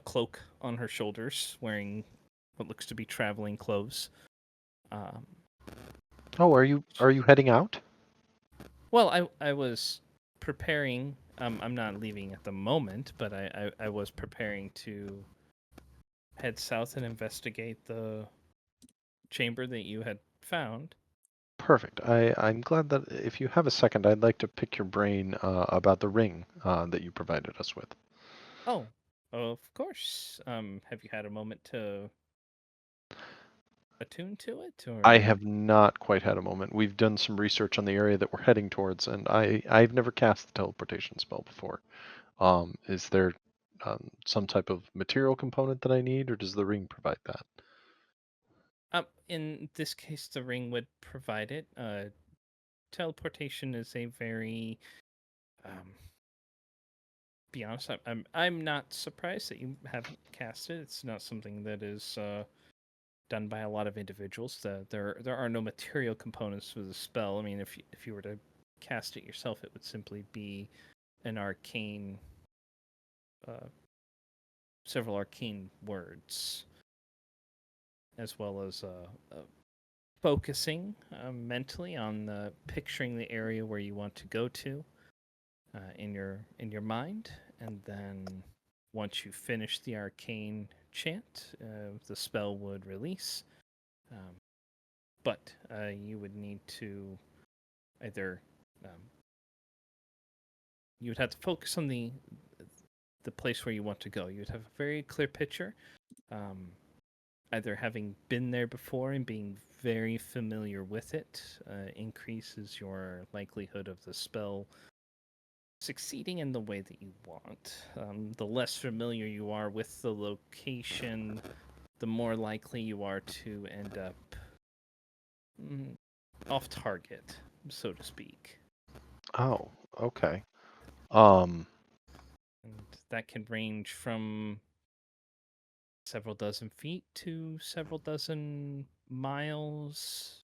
cloak on her shoulders, wearing what looks to be traveling clothes. Oh, are you heading out? Well, I was preparing. I'm not leaving at the moment, but I was preparing to head south and investigate the chamber that you had found. Perfect. I'm glad that if you have a second, I'd like to pick your brain about the ring that you provided us with. Oh, of course. Have you had a moment to attune to it, or? I have not quite had a moment. We've done some research on the area that we're heading towards, and I've never cast the teleportation spell before. Is there some type of material component that I need, or does the ring provide that? In this case, the ring would provide it. Teleportation is a very, be honest, I'm not surprised that you haven't cast it. It's not something that is done by a lot of individuals. There are no material components for the spell. I mean, if you were to cast it yourself, it would simply be an arcane, several arcane words, as well as focusing mentally on picturing the area where you want to go to in your mind, and then once you finish the arcane chant, the spell would release. but you would need to either you would have to focus on the place where you want to go. You would have a very clear picture, either having been there before and being very familiar with it increases your likelihood of the spell succeeding in the way that you want. The less familiar you are with the location, the more likely you are to end up off target, so to speak. Oh, okay. And that can range from several dozen feet to several dozen miles,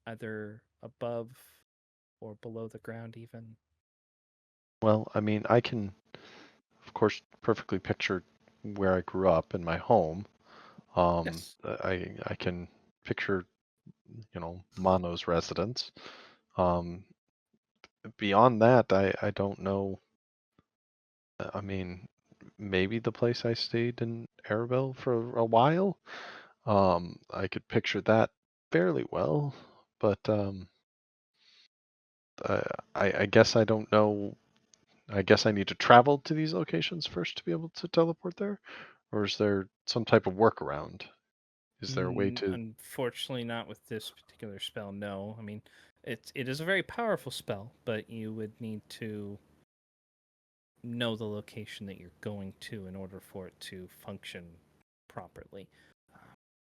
either above or below the ground, even. Well, I mean, I can, of course, perfectly picture where I grew up in my home. Yes. I can picture, Mono's residence. Beyond that, I don't know. I mean, maybe the place I stayed in Arabel for a while. I could picture that fairly well, but I guess I don't know. I guess I need to travel to these locations first to be able to teleport there, or is there some type of workaround? Is there a way to? Unfortunately, not with this particular spell. No, I mean, it is a very powerful spell, but you would need to know the location that you're going to in order for it to function properly.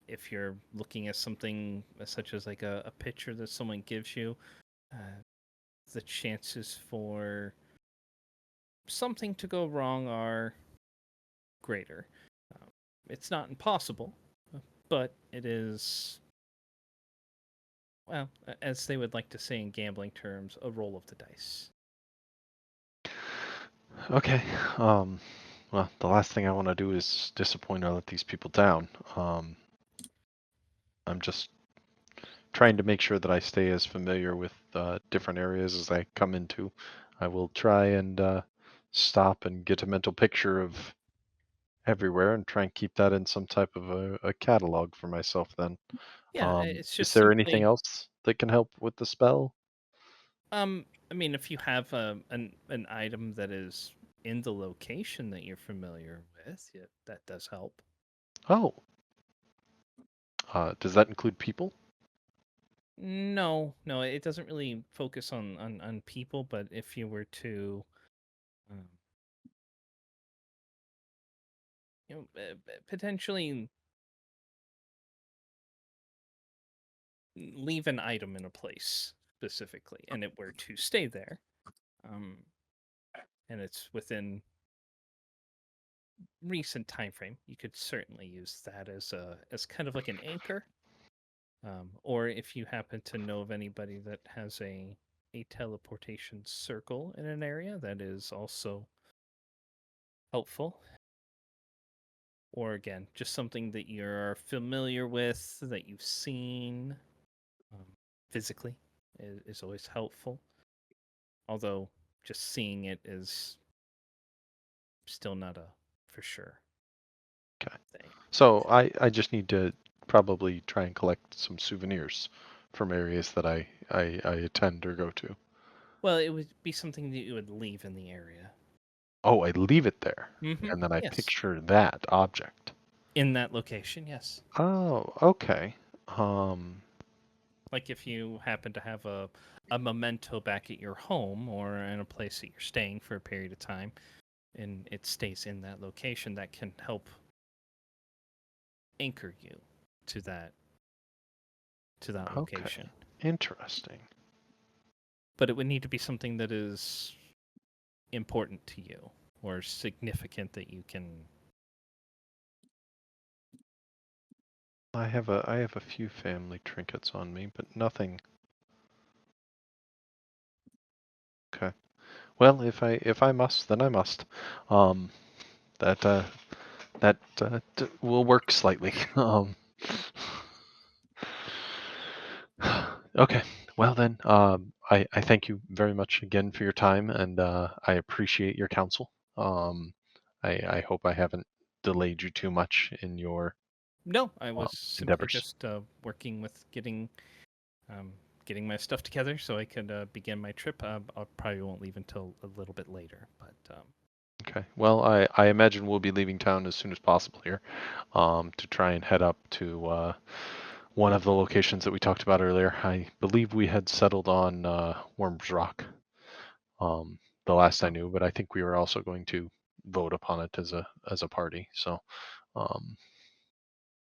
If you're looking at something such as like a picture that someone gives you, the chances for something to go wrong are greater. It's not impossible, but it is, well, as they would like to say in gambling terms, a roll of the dice. Okay. Well, the last thing I want to do is disappoint or let these people down. I'm just trying to make sure that I stay as familiar with different areas as I come into. I will try and stop and get a mental picture of everywhere and try and keep that in some type of a catalog for myself then. Yeah, it's Is just there anything simply, else that can help with the spell? I mean, if you have an item that is in the location that you're familiar with, yeah, that does help. Oh. Does that include people? No, it doesn't really focus on people, but if you were to, um, potentially leave an item in a place specifically, and it were to stay there, and it's within recent time frame, you could certainly use that as kind of like an anchor. Or if you happen to know of anybody that has a teleportation circle in an area, that is also helpful. Or again, just something that you're familiar with, that you've seen physically is always helpful. Although just seeing it is still not a for sure Okay. thing. So I just need to probably try and collect some souvenirs from areas that I attend or go to. Well, it would be something that you would leave in the area. Oh, I leave it there, Mm-hmm. and then I Yes. picture that object. In that location, yes. Oh, okay. Like if you happen to have a memento back at your home or in a place that you're staying for a period of time, and it stays in that location, that can help anchor you to that Okay. location. Interesting. But it would need to be something that is important to you or significant that you can. I have a few family trinkets on me, but nothing. Okay. Well, if I must, then I must. That will work slightly. Okay. Well then, I thank you very much again for your time, and I appreciate your counsel. I hope I haven't delayed you too much in your No, I was simply endeavors? just working with getting my stuff together so I could begin my trip. I probably won't leave until a little bit later, but Okay. Well, I imagine we'll be leaving town as soon as possible here, to try and head up to one of the locations that we talked about earlier. I believe we had settled on Worms Rock, the last I knew, but I think we were also going to vote upon it as a party. So, um,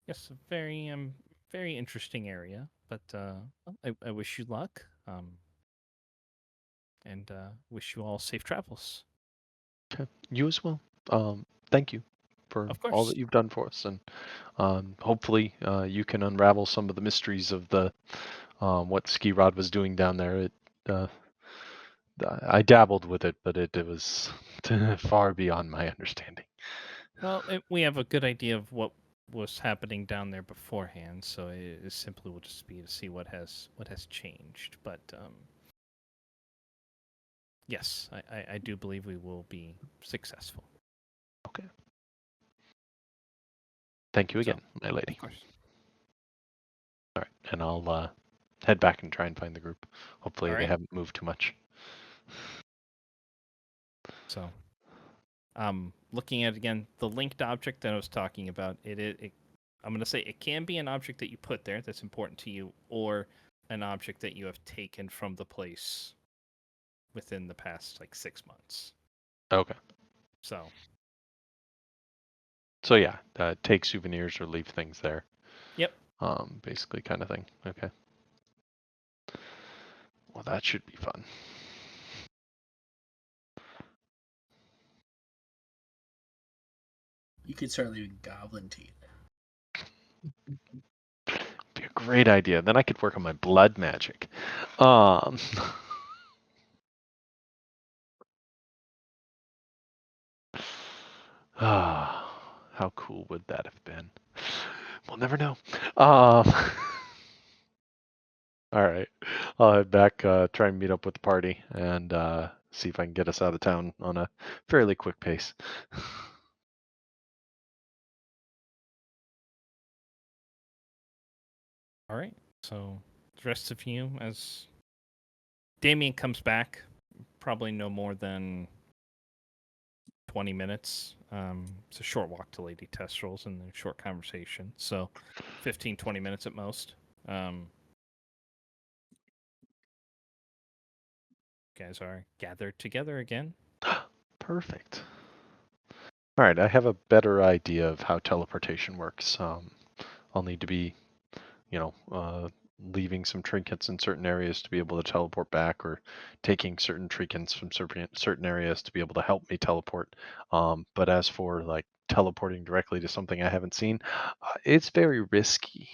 yes, a very interesting area. But well, I wish you luck, and wish you all safe travels. okay, you as well. Thank you for Of all course. that you've done for us, and hopefully you can unravel some of the mysteries of the what Ski Rod was doing down there. Uh, I dabbled with it, but it was far beyond my understanding. Well, we have a good idea of what was happening down there beforehand, so it simply will just be to see what has changed. But yes, I do believe we will be successful. Okay. Thank you So, again, my lady. of course. All right, and I'll head back and try and find the group. Hopefully All they right. haven't moved too much. So, looking at again the linked object that I was talking about, I'm going to say it can be an object that you put there that's important to you, or an object that you have taken from the place within the past like 6 months. Okay. So, So yeah, take souvenirs or leave things there. yep. Basically kind of thing. Okay. Well, that should be fun. You could start leaving goblin teeth. Be a great idea. Then I could work on my blood magic. Um, how cool would that have been? We'll never know. All right. I'll head back, try and meet up with the party, and see if I can get us out of town on a fairly quick pace. All right. So, the rest of you, as Damien comes back, probably no more than 20 minutes. It's a short walk to Lady Testral's and a short conversation. So 15, 20 minutes at most. Guys are gathered together again. Perfect. All right, I have a better idea of how teleportation works. I'll need to be, leaving some trinkets in certain areas to be able to teleport back, or taking certain trinkets from certain areas to be able to help me teleport. But as for like teleporting directly to something I haven't seen, it's very risky,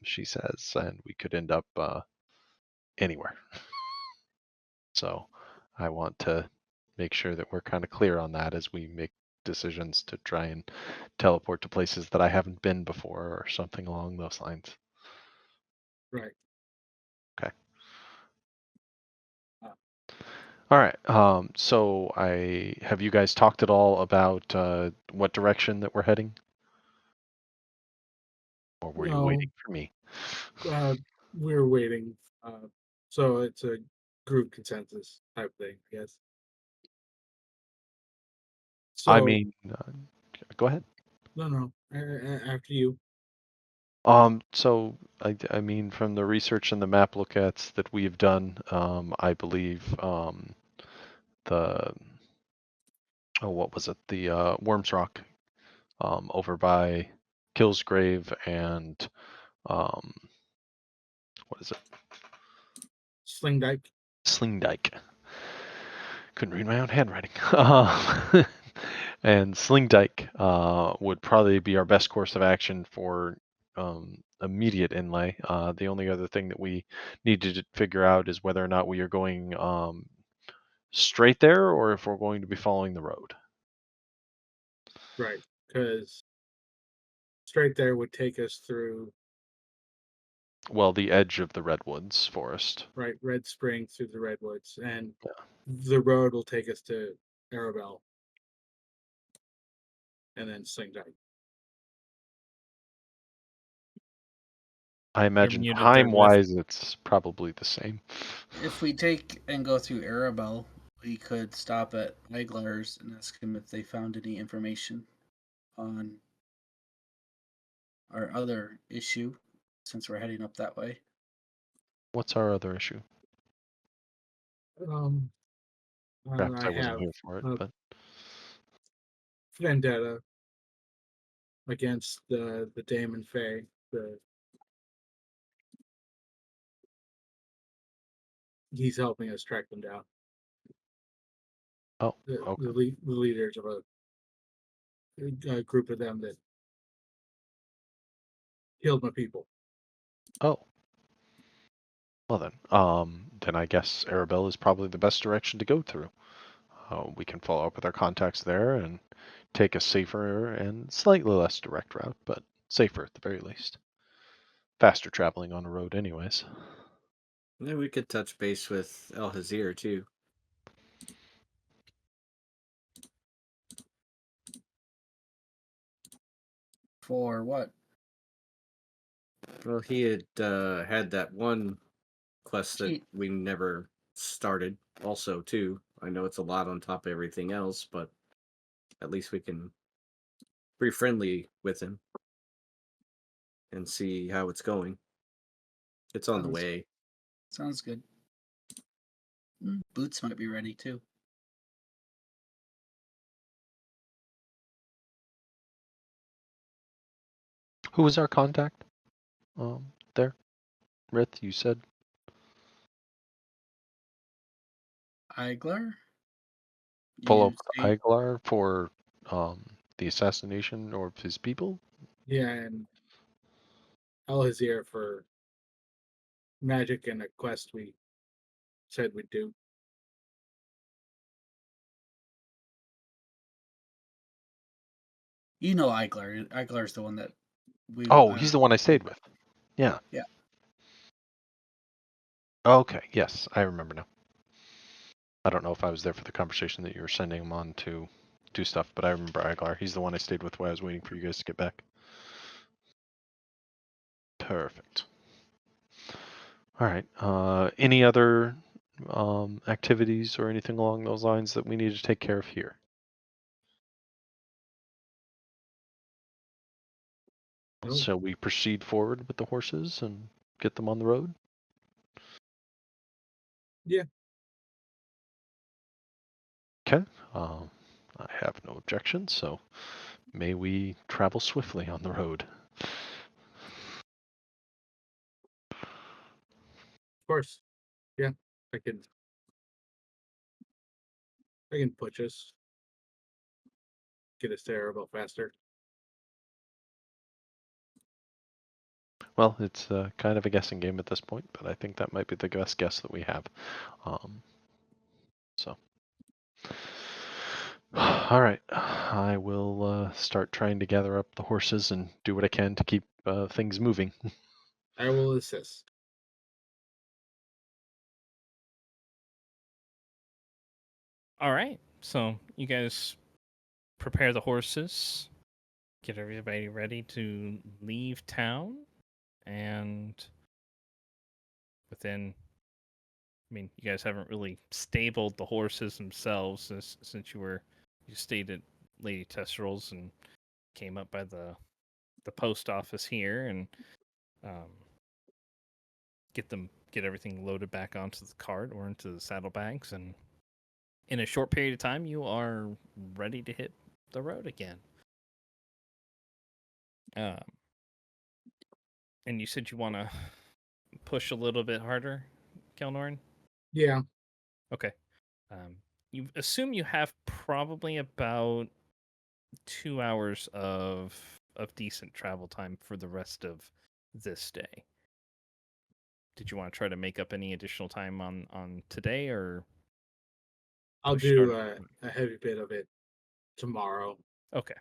she says, and we could end up anywhere. So I want to make sure that we're kind of clear on that as we make decisions to try and teleport to places that I haven't been before or something along those lines. Right. Okay. All right. So have you guys talked at all about what direction that we're heading? Or were you No, waiting for me? we're waiting. So it's a group consensus type thing, I guess. I So mean, go ahead. no, after you. So I mean, from the research and the map lookats that we've done, I believe the what was it? The Worms Rock, over by Killsgrave and um, what is it? Sling Dyke. Slingdyke. Couldn't read my own handwriting. And Slingdyke would probably be our best course of action for immediate inlay. The only other thing that we need to figure out is whether or not we are going straight there, or if we're going to be following the road. Right. Because straight there would take us through, Well, the edge of the redwoods forest. right, Red Spring through the Redwoods. And the road will take us to Arabel. And then Sling Dyke. I imagine muted there, time Liz. wise, it's probably the same. If we take and go through Arabel, we could stop at Eglar's and ask him if they found any information on our other issue, since we're heading up that way. What's our other issue? I Perhaps I wasn't have here for it, a but vendetta against the Damon Faye. He's helping us track them down. oh, The okay. the leaders of a group of them that killed my people. Oh. Well then I guess Arabel is probably the best direction to go through. We can follow up with our contacts there and take a safer and slightly less direct route, but safer at the very least. Faster traveling on a road, anyways. Yeah, we could touch base with El Hazir too. For what? Well, he had had that one quest that He- we never started. Also, too, I know it's a lot on top of everything else, but at least we can be friendly with him and see how it's going. It's on the Sounds- way. Sounds good. Boots might be ready too. Who was our contact? There, Rith. You said. Eglar? Follow up You with see, Iglar for the assassination of his people. Yeah, and El Hazir for magic and a quest we said we'd do. you know Eglar. Eglar's the one that we. Oh, he's the one I stayed with. Yeah. Yeah. Okay. Yes, I remember now. I don't know if I was there for the conversation that you were sending him on to do stuff, but I remember Iglar. He's the one I stayed with while I was waiting for you guys to get back. Perfect. All right. Any other activities or anything along those lines that we need to take care of here? Nope. Shall we proceed forward with the horses and get them on the road? Yeah. Okay. I have no objections, so may we travel swiftly on the road. Of course. Yeah. I can push us. Get us to Arabel faster. Well, it's kind of a guessing game at this point, but I think that might be the best guess that we have. So, all right, I will start trying to gather up the horses and do what I can to keep things moving. I will assist. All right. So you guys prepare the horses, get everybody ready to leave town, and within, I mean, you guys haven't really stabled the horses themselves since you stayed at Lady Testral's and came up by the post office here and um, get everything loaded back onto the cart or into the saddlebags, and in a short period of time you are ready to hit the road again. And you said you want to push a little bit harder, Kelnorn? Yeah. Okay. You assume you have probably about 2 hours of decent travel time for the rest of this day. Did you want to try to make up any additional time on today, or I'll push do start? a heavy bit of it tomorrow. Okay.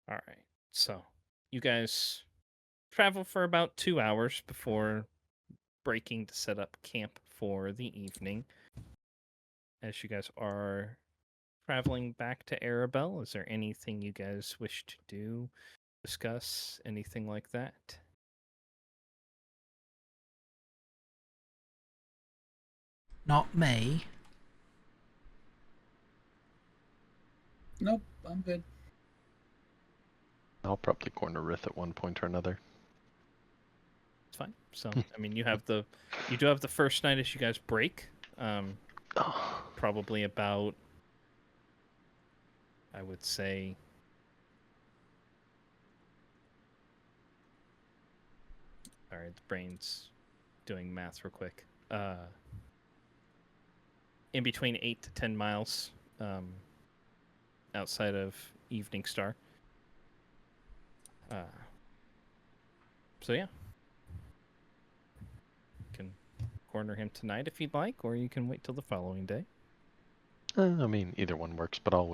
All right. So you guys travel for about 2 hours before breaking to set up camp for the evening. As you guys are traveling back to Arabel, is there anything you guys wish to do, discuss, anything like that? Not me. Nope, I'm good. I'll probably corner Rith at one point or another. It's fine. So, I mean, you do have the first night as you guys break. Probably about, I would say, all right, the brain's doing math real quick. In between 8 to 10 miles outside of Evening Star. So yeah, you can corner him tonight if you'd like, or you can wait till the following day. I mean, either one works, but I'll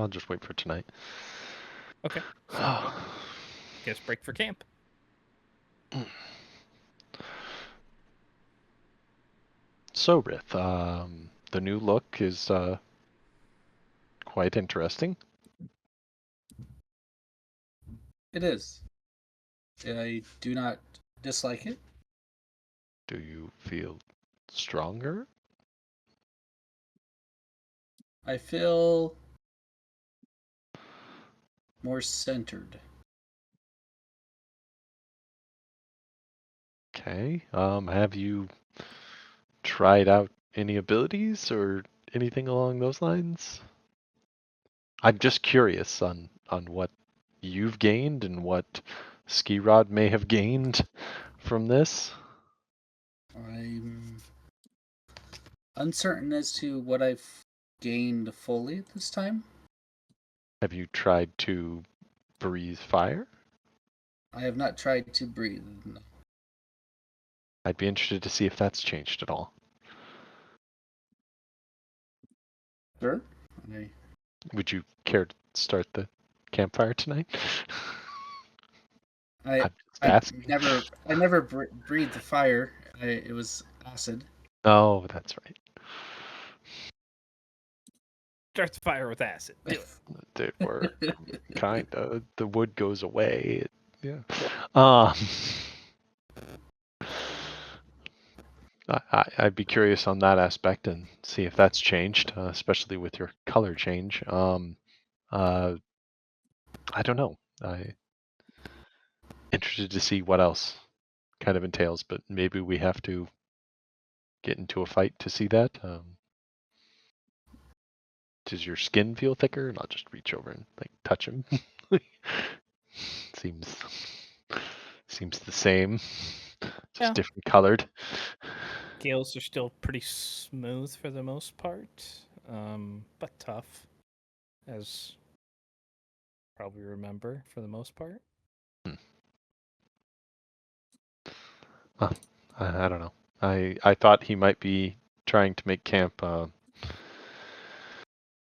just wait for tonight. Okay. So, guess break for camp. So, Rith, the new look is quite interesting. It is. I do not dislike it. Do you feel stronger? I feel more centered. Okay. Have you tried out any abilities or anything along those lines? I'm just curious on what you've gained and what Ski Rod may have gained from this. I'm uncertain as to what I've gained fully this time. Have you tried to breathe fire? I have not tried to breathe. No. I'd be interested to see if that's changed at all. Sure. Would you care to start the campfire tonight? I'm just asking. I never breathed the fire. It was acid. Oh, that's right. Start the fire with acid. Do it. Or kind of. The wood goes away. Yeah. I'd be curious on that aspect and see if that's changed, especially with your color change. I don't know. Interested to see what else kind of entails, but maybe we have to get into a fight to see that. Does your skin feel thicker? And I'll just reach over and like touch him. seems the same, just Yeah. different colored. Scales are still pretty smooth for the most part, but tough, as probably remember for the most part. I don't know. I thought he might be trying to make camp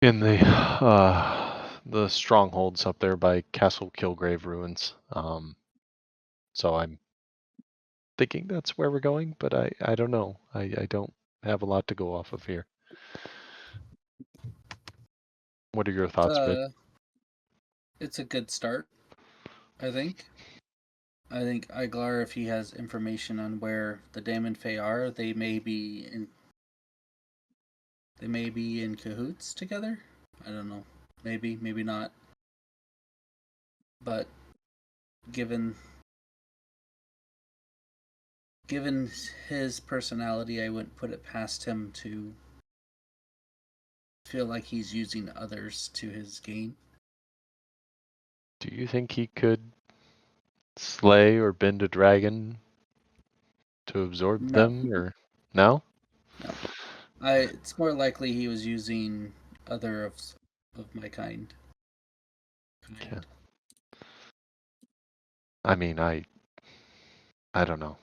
in the strongholds up there by Castle Kilgrave ruins. So I'm thinking that's where we're going, but I don't know. I don't have a lot to go off of here. What are your thoughts, Britt? It's a good start, I think. I think Iglar, if he has information on where the Damon Fae are, they may be in cahoots together. I don't know. Maybe not. But given his personality, I wouldn't put it past him to feel like he's using others to his gain. Do you think he could slay or bend a dragon to absorb No. them, or no? No. It's more likely he was using other of my kind. Okay. I mean, I don't know.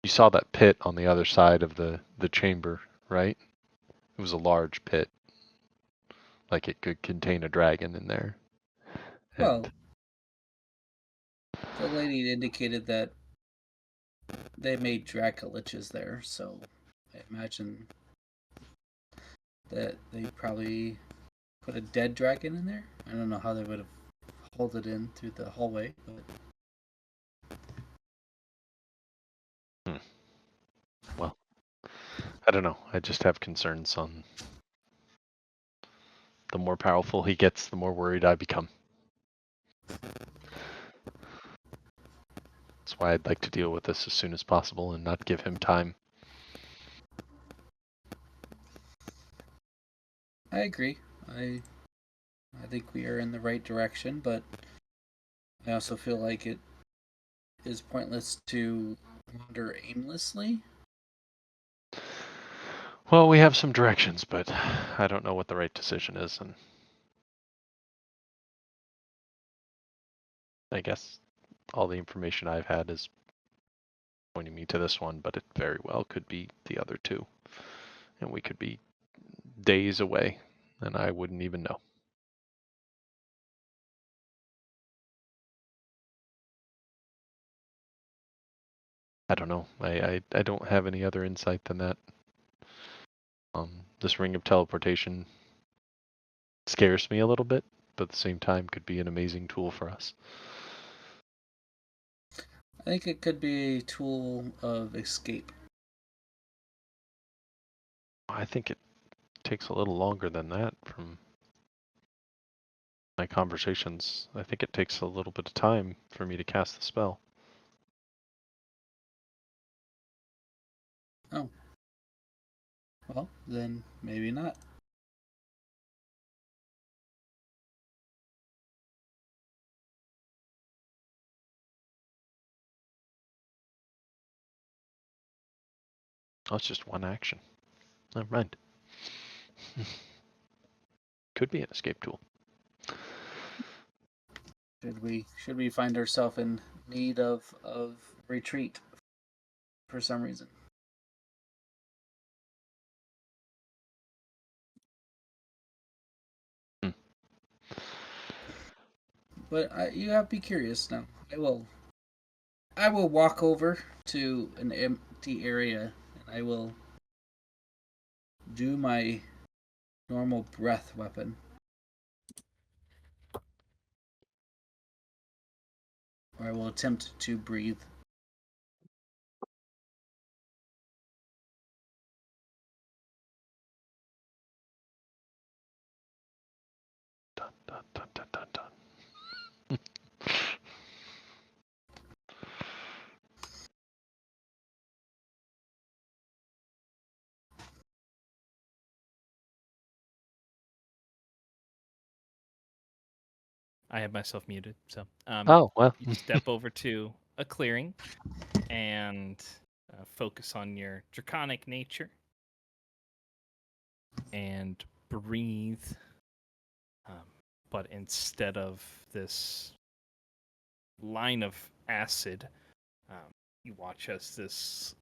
You saw that pit on the other side of the chamber, right? It was a large pit. Like it could contain a dragon in there. Well, the lady indicated that they made Dracoliches there, so I imagine that they probably put a dead dragon in there. I don't know how they would have hauled it in through the hallway, but I don't know. I just have concerns on the more powerful he gets, the more worried I become. That's why I'd like to deal with this as soon as possible and not give him time. I agree. I think we are in the right direction, but I also feel like it is pointless to wander aimlessly. Well, we have some directions, but I don't know what the right decision is, and I guess all the information I've had is pointing me to this one, but it very well could be the other two. And we could be days away, and I wouldn't even know. I don't know. I don't have any other insight than that. This ring of teleportation scares me a little bit, but at the same time could be an amazing tool for us. I think it could be a tool of escape. I think it takes a little longer than that from my conversations. I think it takes a little bit of time for me to cast the spell. Oh. Well, then maybe not. Oh, it's just one action. Never mind. Could be an escape tool. Should we find ourselves in need of retreat for some reason? But you have to be curious now. I will walk over to an empty area and I will do my normal breath weapon. Or I will attempt to breathe. Dun, dun, dun, dun, dun, dun. I have myself muted, so Oh, well. you step over to a clearing and focus on your draconic nature and breathe. But instead of this line of acid, you watch as this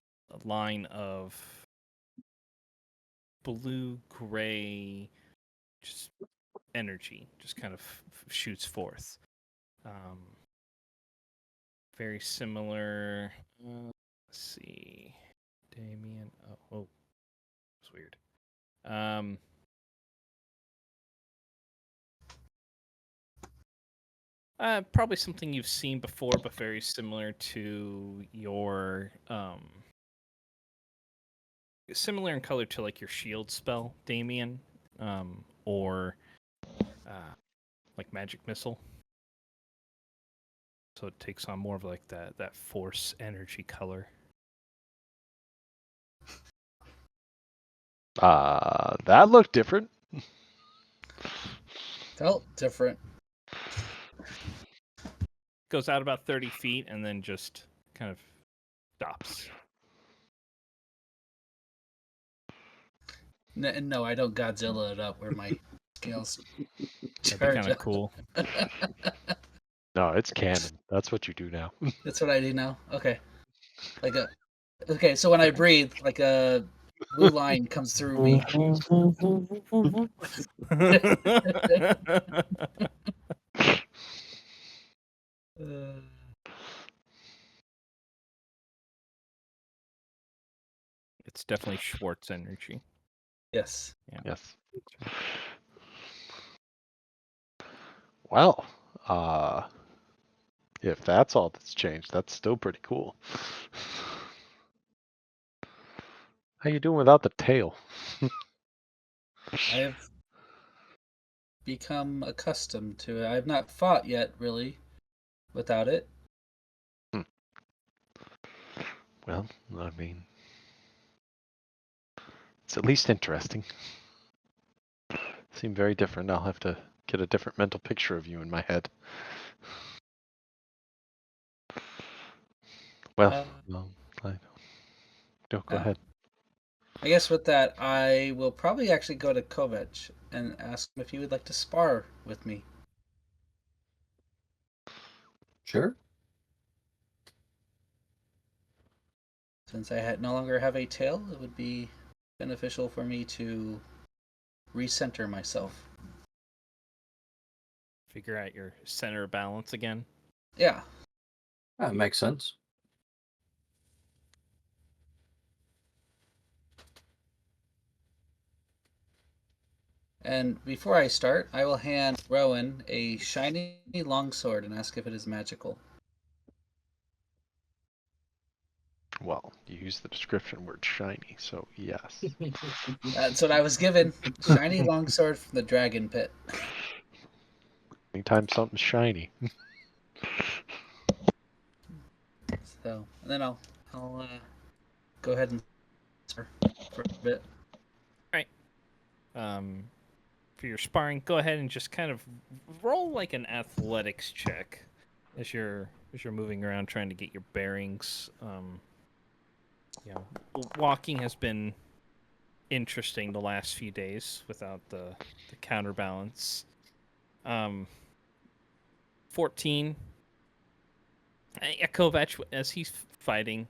line of blue-gray just energy just kind of shoots forth. Very similar. Let's see. Damien. Oh, it's weird. Probably something you've seen before, but very similar to your similar in color to like your shield spell, Damien, or like magic missile. So it takes on more of like that force energy color. That looked different. Felt different. Goes out about 30 feet and then just kind of stops. No, I don't Godzilla it up where my scales That'd be charge kind of up. cool. No, it's canon. That's what you do now. That's what I do now. Okay. Okay, so when I breathe, like a blue line comes through me. It's definitely Schwartz energy. Yes. Yeah. Yes. Well, if that's all that's changed, that's still pretty cool. How you doing without the tail? I have become accustomed to it. I have not fought yet, really, without it. Well, I mean, it's at least interesting. Seem very different. I'll have to get a different mental picture of you in my head. Well, I don't go Yeah. ahead. I guess with that, I will probably actually go to Kovac and ask him if he would like to spar with me. Sure. Since I no longer have a tail, it would be beneficial for me to recenter myself. Figure out your center of balance again. Yeah. That makes sense. And before I start, I will hand Rowan a shiny longsword and ask if it is magical. Well, you use the description word shiny, so yes. That's what I was given. Shiny longsword from the dragon pit. Anytime something's shiny. So, and then I'll go ahead and spar for a bit. For your sparring, go ahead and just kind of roll like an athletics check as you're moving around trying to get your bearings. Walking has been interesting the last few days without the counterbalance. 14. Kovac, as he's fighting,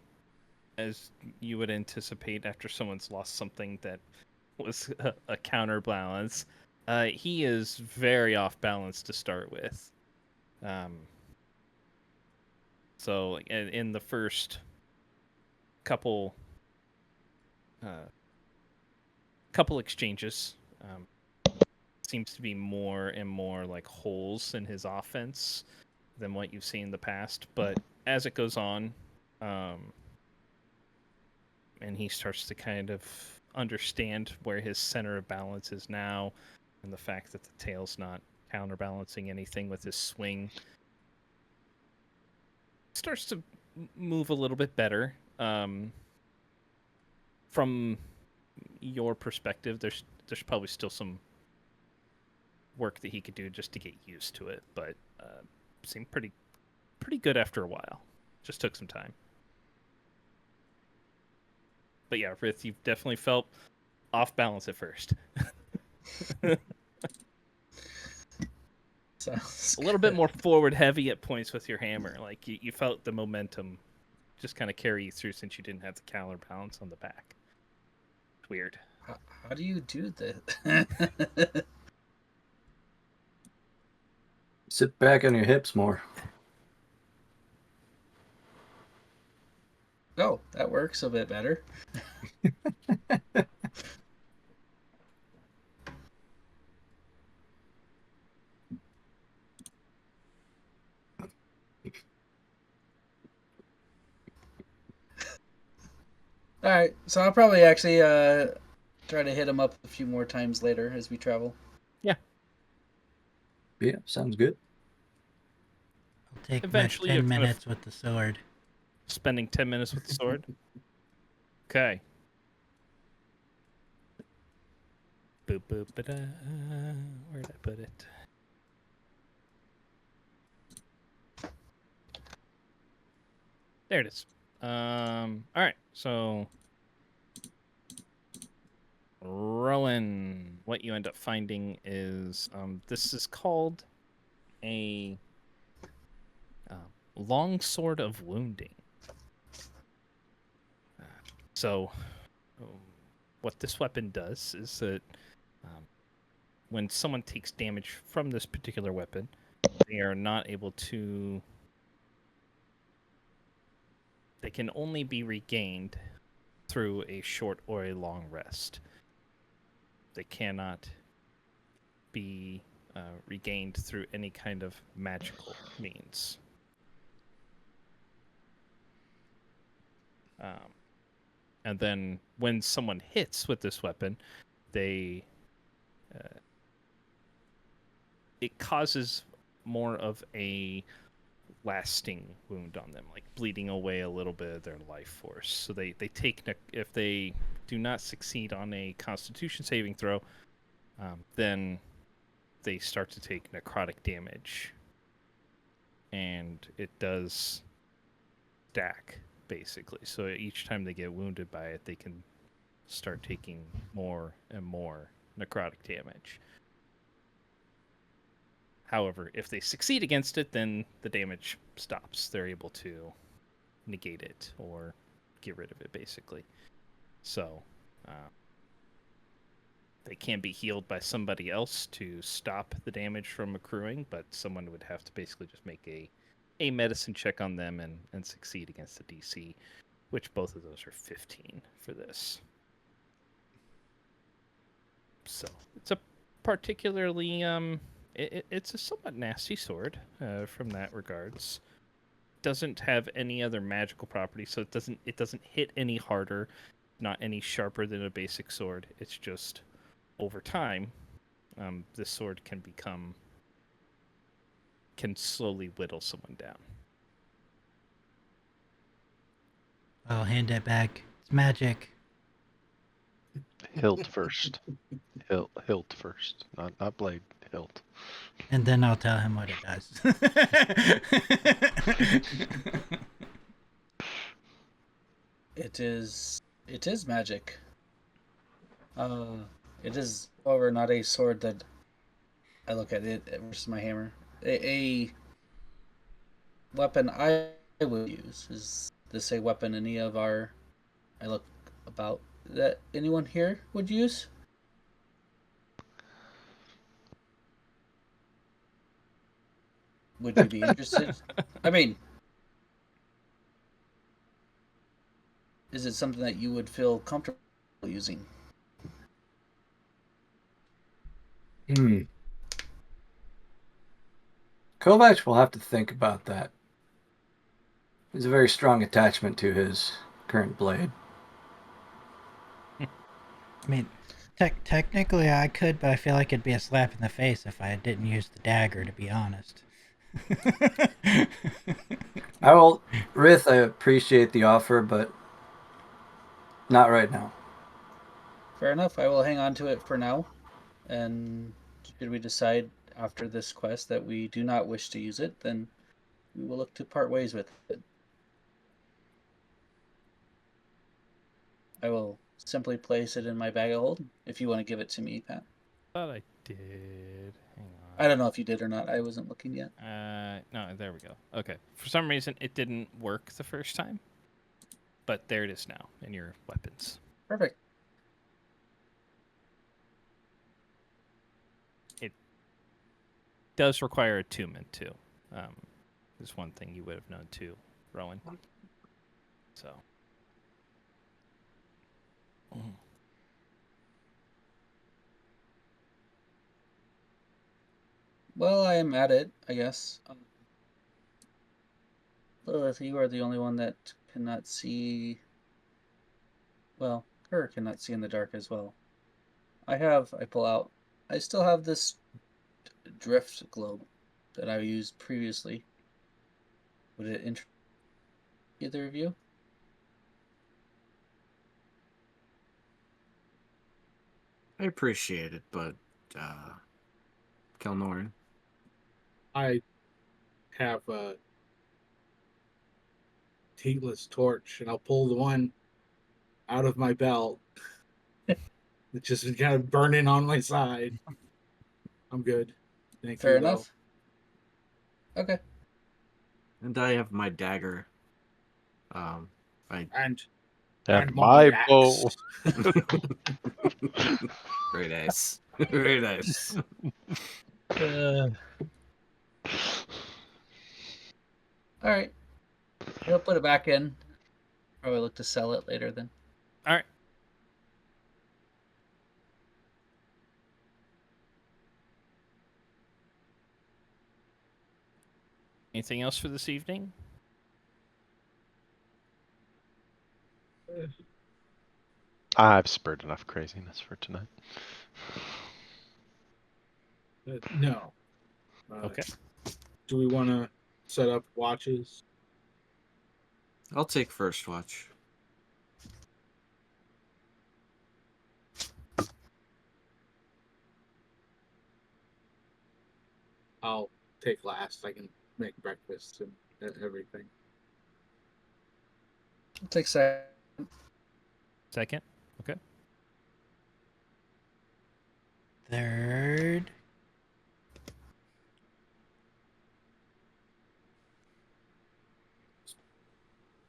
as you would anticipate after someone's lost something that was a counterbalance, he is very off balance to start with. So in the first couple exchanges, seems to be more and more like holes in his offense than what you've seen in the past. But as it goes on, and he starts to kind of understand where his center of balance is now, and the fact that the tail's not counterbalancing anything with his swing, starts to move a little bit better. From your perspective, there's probably still some work that he could do just to get used to it, but seemed pretty good after a while. Just took some time. But yeah, Rith, you've definitely felt off balance at first. Sounds A little bit more forward heavy at points with your hammer. Like you felt the momentum just kind of carry you through since you didn't have the counterbalance on the back. It's weird. How do you do this? Sit back on your hips more. Oh, that works a bit better. All right, so I'll probably actually try to hit him up a few more times later as we travel. Yeah, sounds good. I'll take Eventually, my you're 10 kind of- minutes with the sword. Spending 10 minutes with the sword. Okay. Boop boop ba-da. Where'd I put it? There it is. All right. So, Rowan, what you end up finding is this is called a long sword of wounding. So, what this weapon does is that when someone takes damage from this particular weapon, they are not able to. They can only be regained through a short or a long rest. They cannot be regained through any kind of magical means. And then when someone hits with this weapon, they it causes more of a lasting wound on them, like bleeding away a little bit of their life force. So they take if they do not succeed on a Constitution saving throw, then they start to take necrotic damage, and it does stack basically. So each time they get wounded by it, they can start taking more and more necrotic damage. However, if they succeed against it, then the damage stops. They're able to negate it or get rid of it, basically. So they can be healed by somebody else to stop the damage from accruing, but someone would have to basically just make a medicine check on them and succeed against the DC, which both of those are 15 for this. So it's a particularly it's a somewhat nasty sword from that regards. Doesn't have any other magical properties, so it doesn't hit any harder, not any sharper than a basic sword. It's just over time, this sword can slowly whittle someone down. I'll hand it back. It's magic. Hilt first. Hilt first. Not blade. Hilt. And then I'll tell him what it does. It is magic. It is, however, not a sword that I look at it versus my hammer. A weapon I would use. Is this a weapon any of our I look about that anyone here would use? Would you be interested? I mean, is it something that you would feel comfortable using? Kovacs will have to think about that. There's a very strong attachment to his current blade. I mean, technically I could, but I feel like it'd be a slap in the face if I didn't use the dagger, to be honest. Rith, I appreciate the offer, but not right now. Fair enough. I will hang on to it for now. And should we decide after this quest that we do not wish to use it, then we will look to part ways with it. I will simply place it in my bag of holding if you want to give it to me, Pat. Thought I did. Hang on. I don't know if you did or not. I wasn't looking yet. No, there we go. Okay. For some reason, it didn't work the first time, but there it is now in your weapons. Perfect. It does require attunement too. Is one thing you would have known too, Rowan. So. Well, I am at it, I guess. Lilith, you are the only one that cannot see. Well, her cannot see in the dark as well. I pull out. I still have this drift globe that I used previously. Would it interest either of you? I appreciate it, but Kelnoran. I have a heatless torch, and I'll pull the one out of my belt. It's just been kind of burning on my side. I'm good. Thank Fair you, enough. Okay. And I have my dagger. I And my bow. Very nice. Very nice. All right. I'll put it back in. Probably look to sell it later then. All right. Anything else for this evening? I've spurred enough craziness for tonight. No. Okay. Do we want to set up watches? I'll take first watch. I'll take last. I can make breakfast and everything. I'll take second. Second. Okay. Third.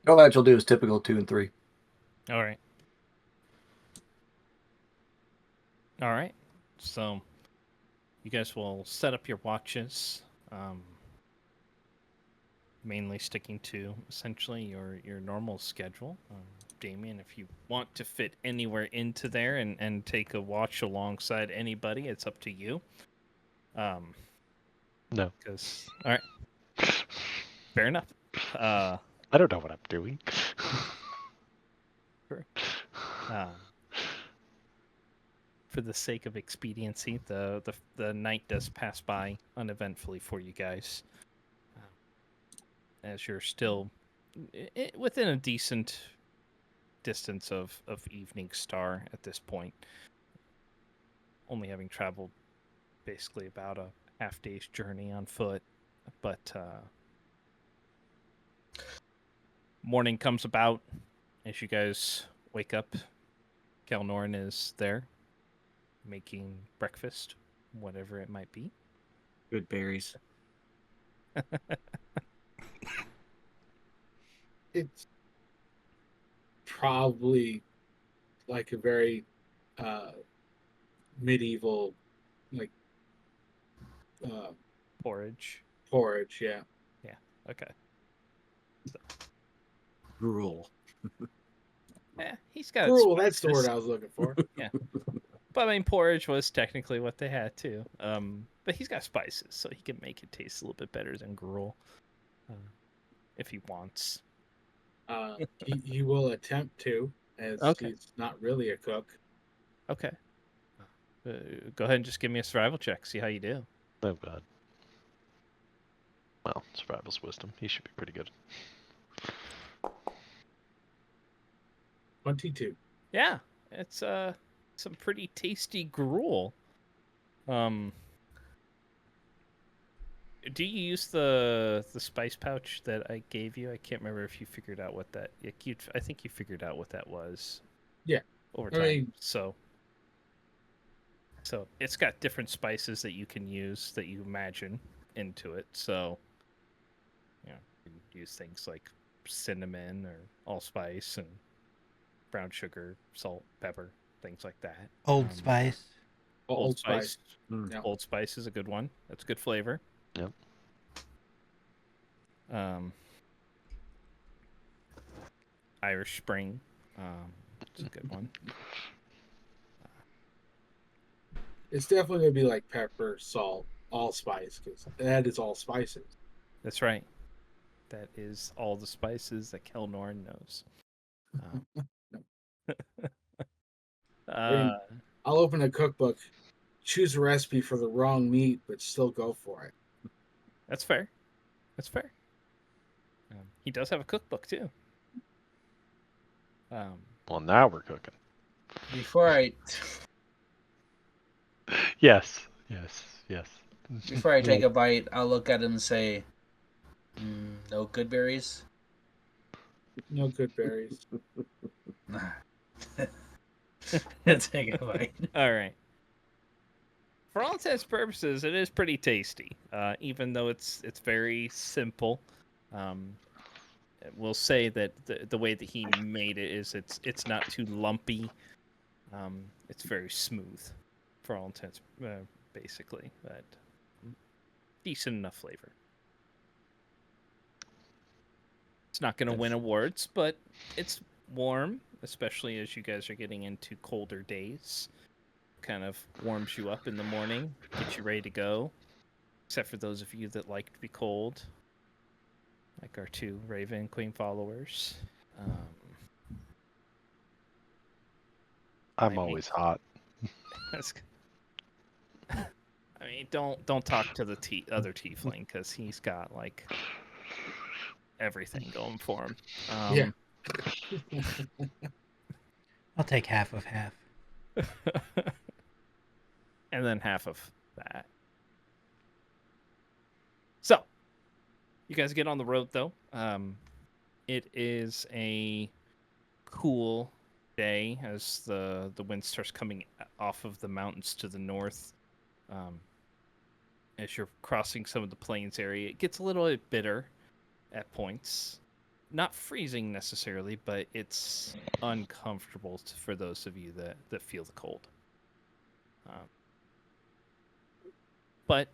All that you'll do is typical 2 and 3. All right. All right. So you guys will set up your watches, mainly sticking to essentially your normal schedule. Damien, if you want to fit anywhere into there and take a watch alongside anybody, it's up to you. No. Because all right, fair enough. I don't know what I'm doing. Sure. For the sake of expediency, the night does pass by uneventfully for you guys, as you're still within a decent distance of Evening Star at this point, only having traveled basically about a half day's journey on foot. But morning comes about as you guys wake up. Kelnorn is there making breakfast, whatever it might be. Good berries. It's probably like a very medieval, like Porridge. porridge. Yeah. Okay. Gruel. He's got Gruel. That's the spices. word I was looking for. But I mean, porridge was technically what they had too. But he's got spices, so he can make it taste a little bit better than gruel, if he wants. He will attempt to, as he's not really a cook. Okay. Go ahead and just give me a survival check. See how you do. Oh god. Well, survival's wisdom. He should be pretty good. 22. Yeah, it's some pretty tasty gruel. Do you use the spice pouch that I gave you? I can't remember if you figured out what that. I think you figured out what that was. Yeah. Over time. So it's got different spices that you can use that you imagine into it. So you can use things like cinnamon or allspice and brown sugar, salt, pepper, things like that. Old Spice. Old Spice. Yeah. Old Spice is a good one. That's a good flavor. Yep. Irish Spring. It's a good one. It's definitely going to be like pepper, salt, allspice, because that is all spices. That's right. That is all the spices that Kelnorn knows. I'll open a cookbook, choose a recipe for the wrong meat, but still go for it. That's fair. That's fair. He does have a cookbook too. Well, now we're cooking. Before I Yes. before I take a bite, I'll look at him and say, "No good berries." No good berries. Take a bite. All right. For all intents and purposes, it is pretty tasty, even though it's very simple. We'll say that the way that he made it is it's not too lumpy. It's very smooth, for all intents, basically, but decent enough flavor. It's not going to win awards, but it's warm, especially as you guys are getting into colder days. Kind of warms you up in the morning, gets you ready to go. Except for those of you that like to be cold, like our two Raven Queen followers. I'm I mean- always hot. That's- I mean, don't talk to the other tiefling because he's got like everything going for him. Yeah. I'll take half of half. And then half of that. So, you guys get on the road though. It is a cool day as the wind starts coming off of the mountains to the north. As you're crossing some of the plains area, it gets a little bit bitter at points. Not freezing necessarily, but it's uncomfortable for those of you that feel the cold. But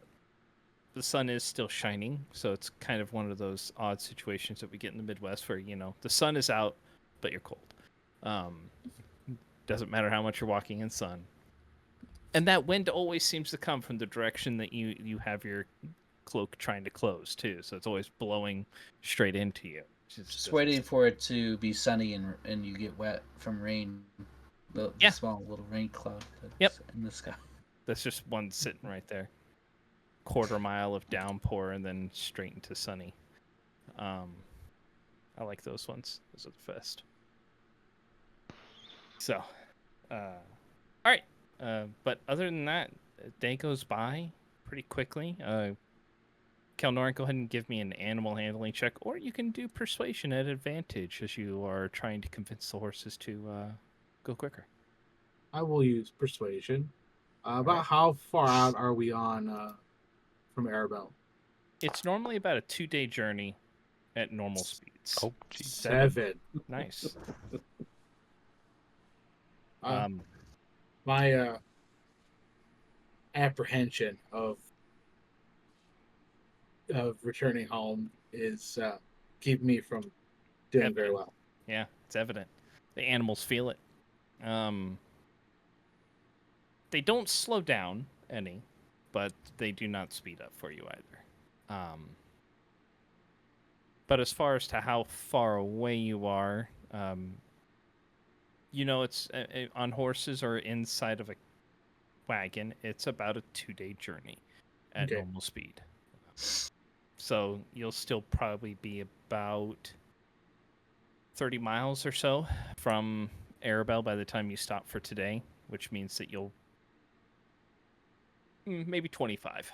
the sun is still shining, so it's kind of one of those odd situations that we get in the Midwest where, the sun is out, but you're cold. Doesn't matter how much you're walking in sun. And that wind always seems to come from the direction that you have your cloak trying to close, too. So it's always blowing straight into you. Just waiting for it to be sunny and you get wet from rain. The Yeah. small little rain cloud Yep. that's in the sky. That's just one sitting right there. Quarter mile of downpour and then straight into sunny. I like those ones. Those are the best. So, all right. But other than that, a day goes by pretty quickly. Kelnoran, go ahead and give me an animal handling check, or you can do persuasion at advantage as you are trying to convince the horses to go quicker. I will use persuasion. About right. how far out are we on from Arabel? It's normally about a 2-day journey at normal speeds. Oh, geez. 7. Nice. My apprehension of returning home is keeping me from doing very well. Yeah, it's evident. The animals feel it. They don't slow down any, but they do not speed up for you either. But as far as to how far away you are, it's on horses or inside of a wagon, it's about a 2-day journey at normal speed. So you'll still probably be about 30 miles or so from Arabel by the time you stop for today, which means that you'll maybe 25,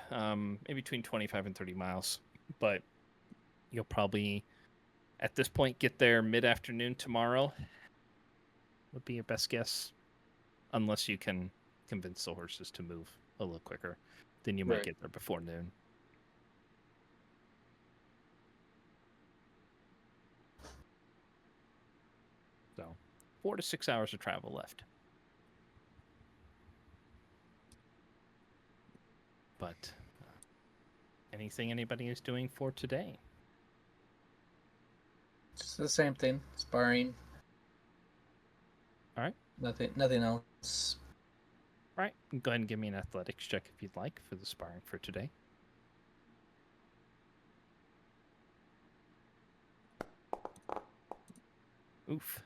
maybe between 25 and 30 miles. But you'll probably, at this point, get there mid-afternoon tomorrow, would be your best guess, unless you can convince the horses to move a little quicker. Then you might get there before noon. So, 4 to 6 hours of travel left. But anything anybody is doing for today? Just the same thing. Sparring. All right. Nothing else. All right. Go ahead and give me an athletics check if you'd like for the sparring for today. Oof.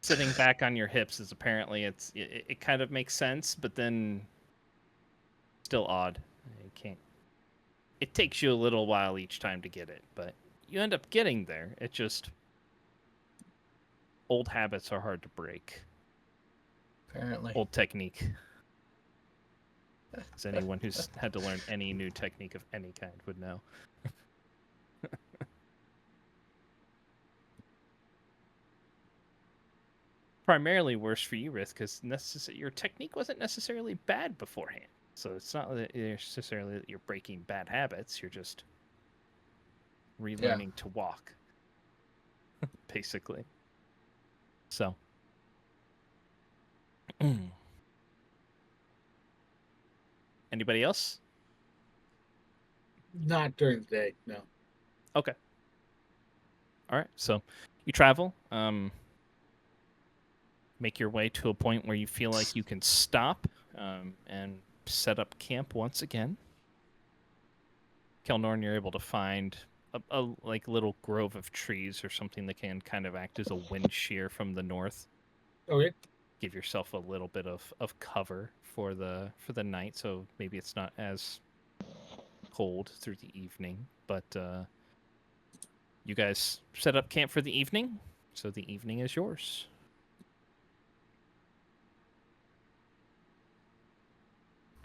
Sitting back on your hips is apparently it kind of makes sense, but then still odd. You can't. It takes you a little while each time to get it, but you end up getting there. It just old habits are hard to break. Apparently. Old technique. As anyone who's had to learn any new technique of any kind would know. Primarily worse for you, Rith, because your technique wasn't necessarily bad beforehand. So it's not that necessarily that you're breaking bad habits. You're just relearning to walk, basically. So. Anybody else? Not during the day, no. Okay. All right. So you travel. Make your way to a point where you feel like you can stop and set up camp once again. Kelnorn, you're able to find a like little grove of trees or something that can kind of act as a wind shear from the north. Okay. Give yourself a little bit of cover for the night, so maybe it's not as cold through the evening. But you guys set up camp for the evening, so the evening is yours.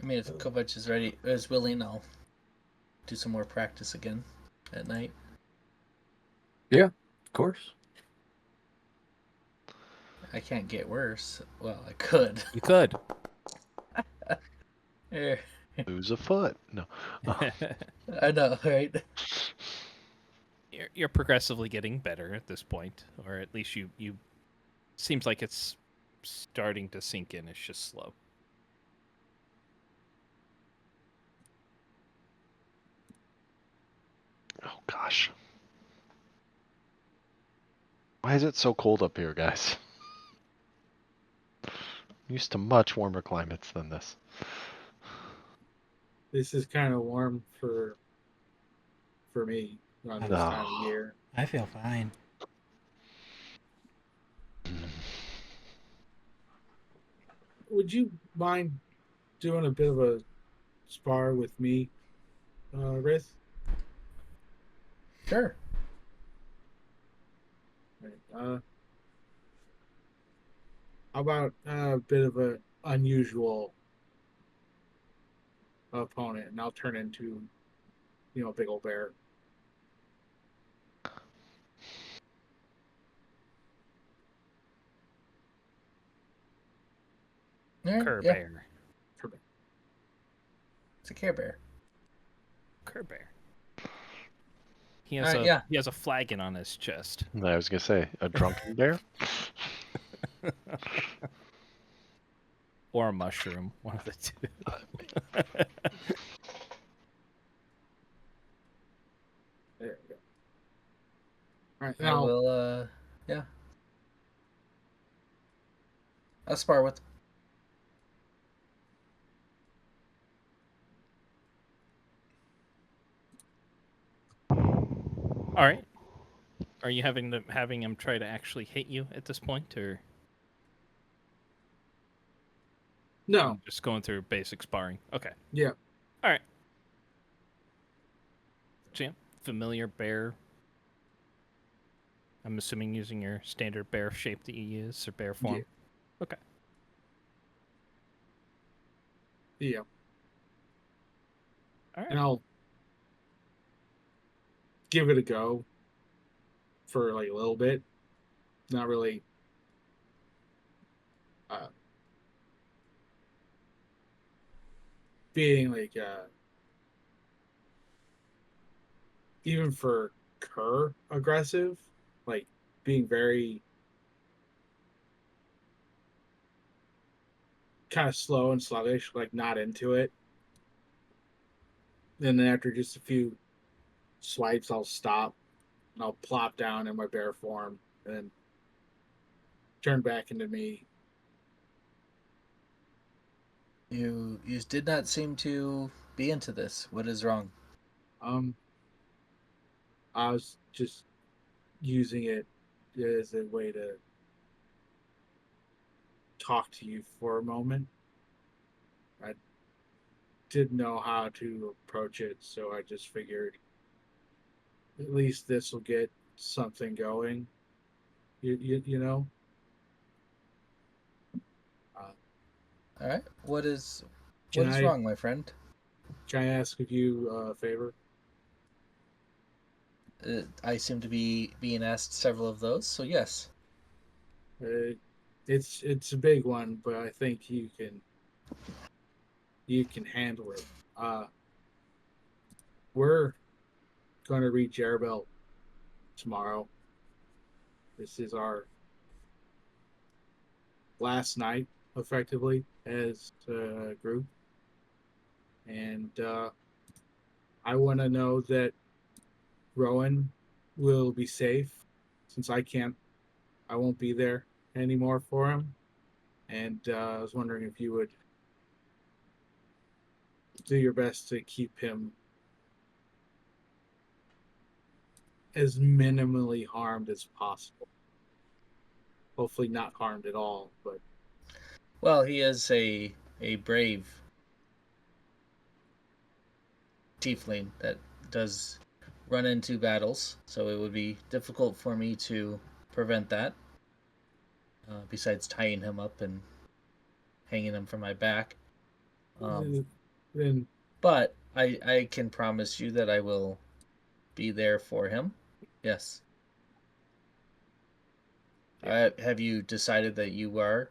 I mean, if Kovac is willing, I'll do some more practice again at night. Yeah, of course. I can't get worse. Well, I could. You could. Eh, Lose a foot. No. I know, right? You're progressively getting better at this point, or at least you seems like it's starting to sink in. It's just slow. Oh gosh. Why is it so cold up here, guys? I'm used to much warmer climates than this. This is kind of warm for me around this time of year. I feel fine. Would you mind doing a bit of a spar with me, Rith? Sure. Right. How about a bit of an unusual opponent, and I'll turn into, a big old bear. All right, Cur yeah. bear. It's a Care Bear. Cur bear. He has he has a flagon on his chest. I was gonna say a drunken bear. Or a mushroom, one of the two. There we go. All right, I now will, yeah. I'll spar with. All right. Are you having him try to actually hit you at this point, or no, just going through basic sparring? Okay. yeah, All right. Jam, familiar bear. I'm assuming using your standard bear shape that you use, or bear form. Yeah. Okay. yeah, All right. and I'll give it a go for like a little bit. Not really. Being like even for Kerr aggressive, like being very kind of slow and sluggish, like not into it. And then after just a few swipes, I'll stop and I'll plop down in my bear form and then turn back into me. You did not seem to be into this. What is wrong? I was just using it as a way to talk to you for a moment. I didn't know how to approach it, so I just figured at least this will get something going. You know. All right. What is Can I wrong, my friend? can I ask of you a favor? I seem to be being asked several of those, so yes. It's a big one, but I think you can handle it. We're going to reach Arabel tomorrow. This is our last night, effectively, as a group, and I want to know that Rowan will be safe, since I won't be there anymore for him, and I was wondering if you would do your best to keep him as minimally harmed as possible. Hopefully not harmed at all, but Well, he is a brave tiefling that does run into battles, so it would be difficult for me to prevent that. Besides tying him up and hanging him from my back. then But I can promise you that I will be there for him. Yes. Have you decided that you are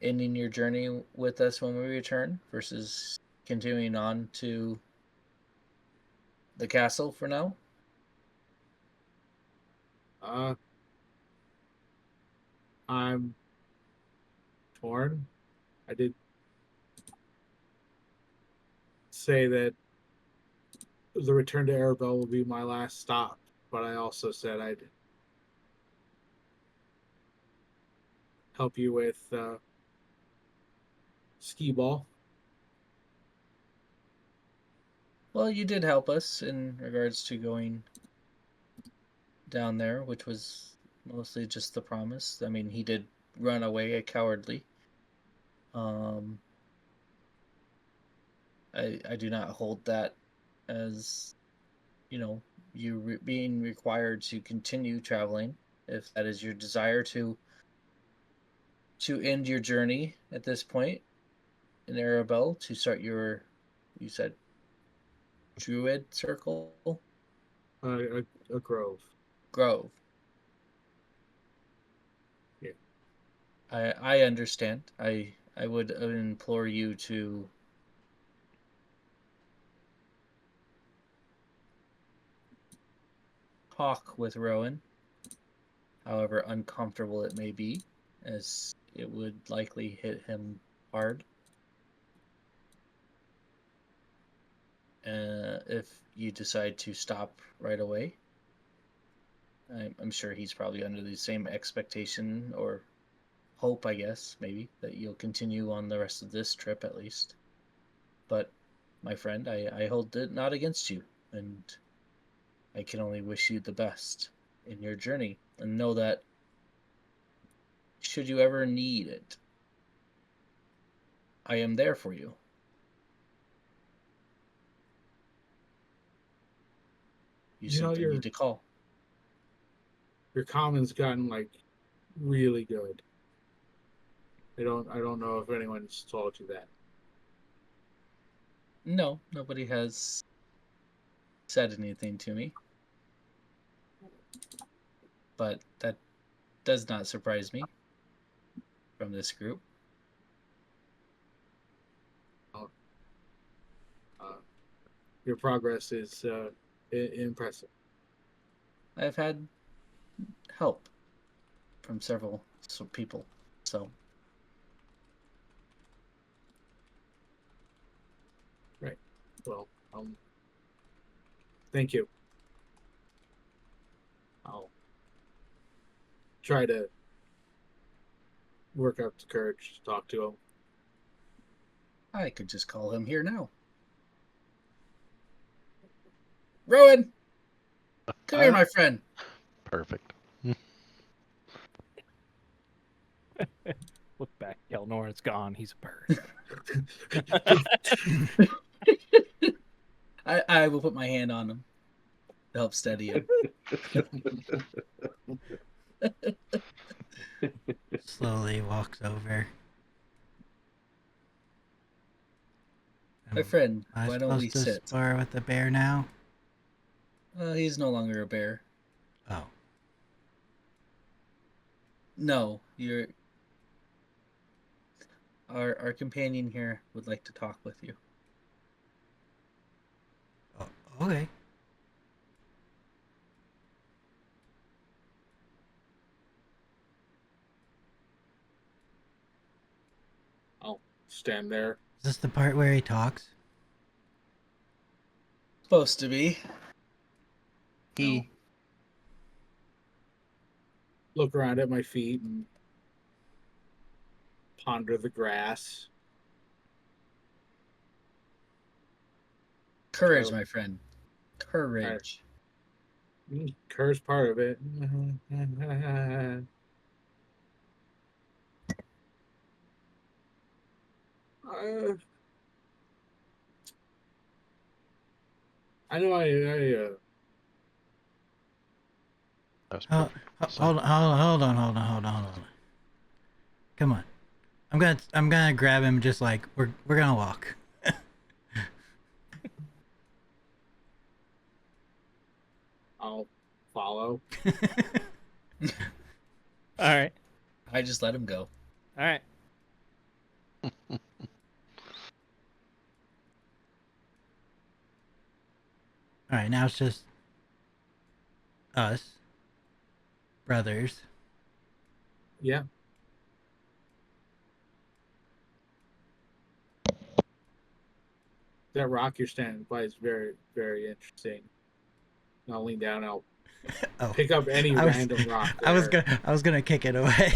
ending your journey with us when we return versus continuing on to the castle for now? I'm torn. I did say that the return to Arabel will be my last stop, but I also said I'd help you with skee ball. Well, you did help us in regards to going down there, which was mostly just the promise. I mean, he did run away cowardly. Um, I do not hold that as, you know, being required to continue traveling if that is your desire to end your journey at this point in Arabel to start your, you said, druid circle A grove. grove. Yeah. I understand. I would implore you to talk with Rowan, however uncomfortable it may be, as it would likely hit him hard. If you decide to stop right away, I'm sure he's probably under the same expectation or hope, I guess, maybe, that you'll continue on the rest of this trip at least. But, my friend, I hold it not against you, and I can only wish you the best in your journey, and know that should you ever need it, I am there for you. You You know, simply need to call. your common's gotten like really good. I don't know if anyone's told you that. No, nobody has said anything to me, but that does not surprise me from this group. Uh, your progress is impressive. I've had help from several people, so Right. Well, thank you. I'll try to work up the courage to talk to him. I could just call him here now. Rowan, come here, my friend. Perfect. Look back, Kelnor's gone. He's a bird. I will put my hand on him to help steady him. Slowly walks over. My friend, Am I why don't we supposed to sit? spar with the bear now? He's no longer a bear. Oh. No, you're. Our companion here would like to talk with you. Okay. I'll stand there. Is this the part where he talks? Supposed to be. He Look around at my feet and ponder the grass. Courage, my friend. Courage. Curse part of it. I know That's Hold, perfect. hold on. Come on. I'm gonna grab him. Just like we're gonna walk. I'll follow. All right. I just let him go. All right. All right, now it's just us, brothers. Yeah. That rock you're standing by is very, very interesting. I'll lean down. I'll Oh, pick up any I was, random rock I was there. gonna kick it away.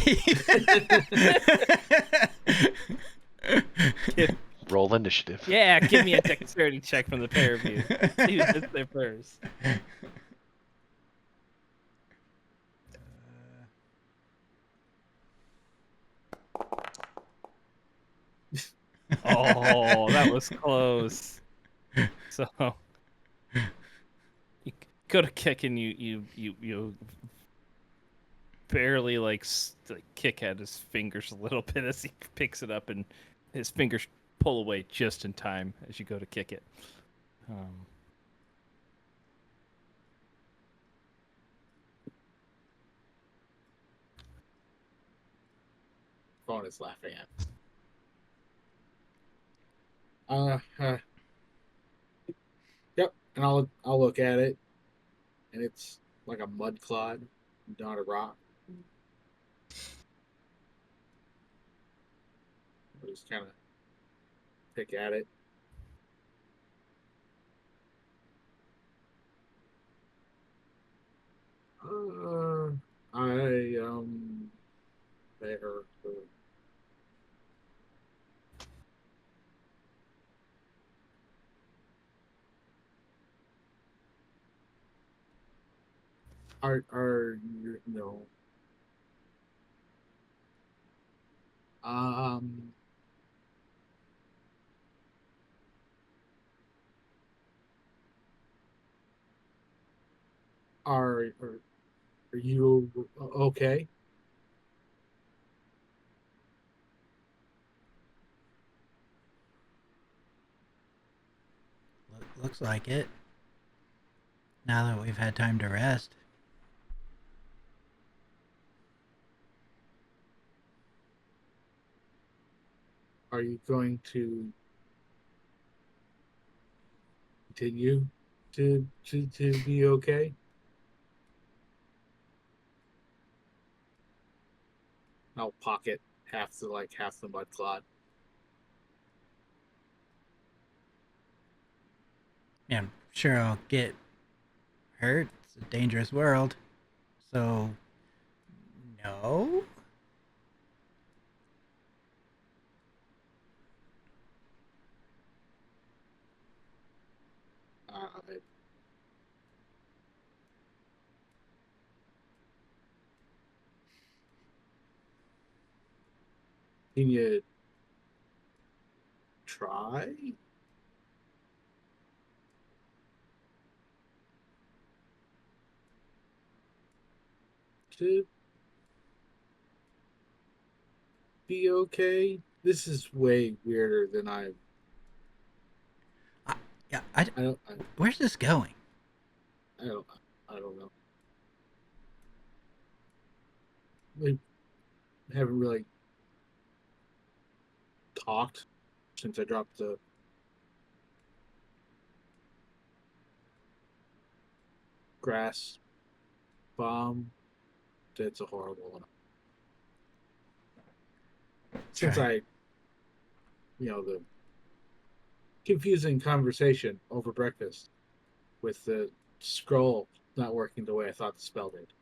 Roll initiative. Yeah, give me a dexterity check from the pair of you. See who gets there first. Oh, that was close. So you go to kick and you barely like kick at his fingers a little bit as he picks it up, and his fingers pull away just in time as you go to kick it. Phone is laughing at us. Yep. And I'll look at it, and it's like a mud clod, not a rock. I'll just kind of pick at it. I there. Are you no? Um. Are you okay? Looks like it. Now that we've had time to rest. Are you going to continue to be okay? I'll pocket half the mud clod. Yeah, I'm sure I'll get hurt. It's a dangerous world. So, no? Uh, can you try? To be okay? This is way weirder than Yeah, I don't where's this going? I don't I don't know. We haven't really talked since I dropped the grass bomb. That's a horrible one. Since Try. the confusing conversation over breakfast with the scroll not working the way I thought the spell did.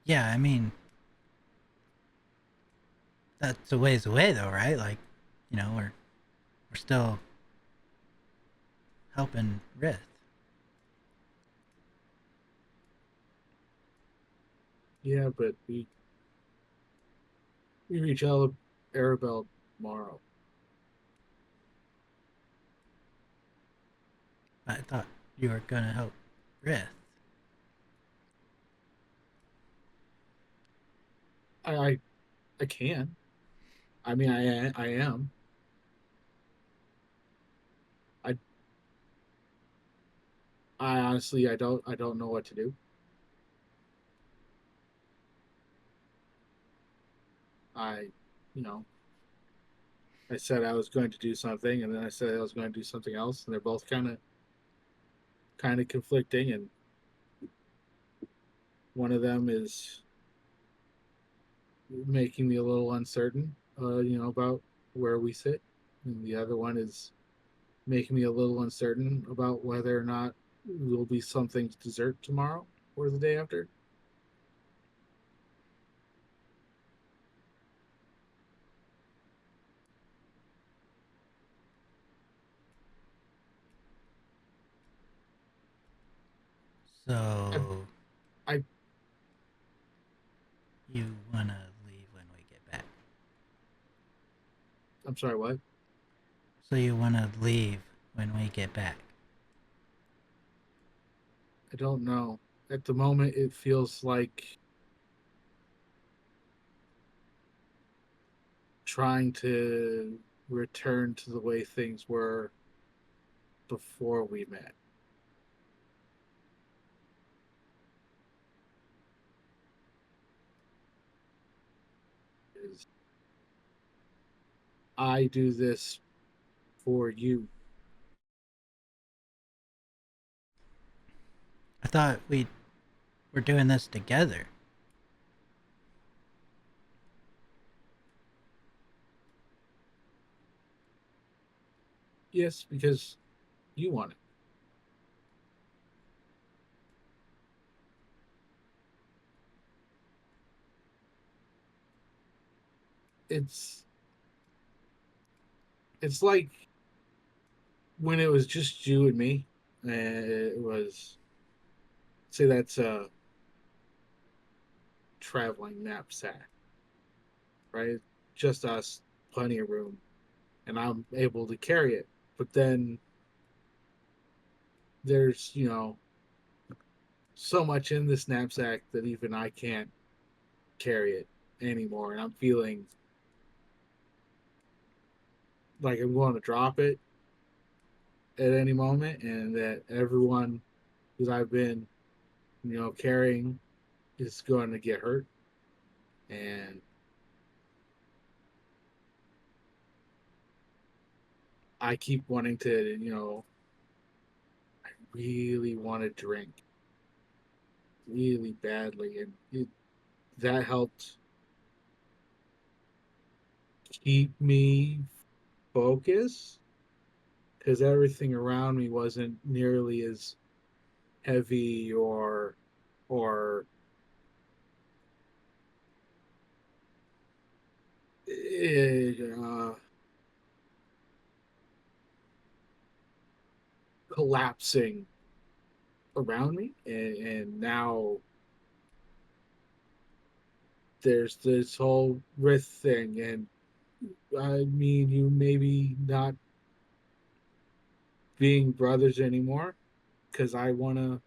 Yeah, I mean, That's a ways away, though, right? Like, we're still helping Rith. Yeah, but we reach Arabel tomorrow. I thought you were gonna help Rith. I can. I mean, I am. I I honestly I don't know what to do. I you know I said I was going to do something, and then I said I was going to do something else, and they're both kind of conflicting, and one of them is making me a little uncertain, about where we sit, and the other one is making me a little uncertain about whether or not there'll be something to dessert tomorrow or the day after. I, So I you wanna leave when we get back? I'm sorry, what? So you wanna leave when we get back? I don't know. At the moment, it feels like trying to return to the way things were before we met. Is I do this for you. I thought we were doing this together. Yes, because you want it. It's it's like when it was just you and me. It was say that's a traveling knapsack, right? Just us, plenty of room, and I'm able to carry it. But then there's so much in this knapsack that even I can't carry it anymore, and I'm feeling like I'm going to drop it at any moment, and that everyone that I've been carrying is going to get hurt, and I keep wanting to, I really want to drink really badly, and that helped keep me focused because everything around me wasn't nearly as heavy or uh, collapsing around me, and now there's this whole rift thing, and I mean, you maybe not being brothers anymore because I'm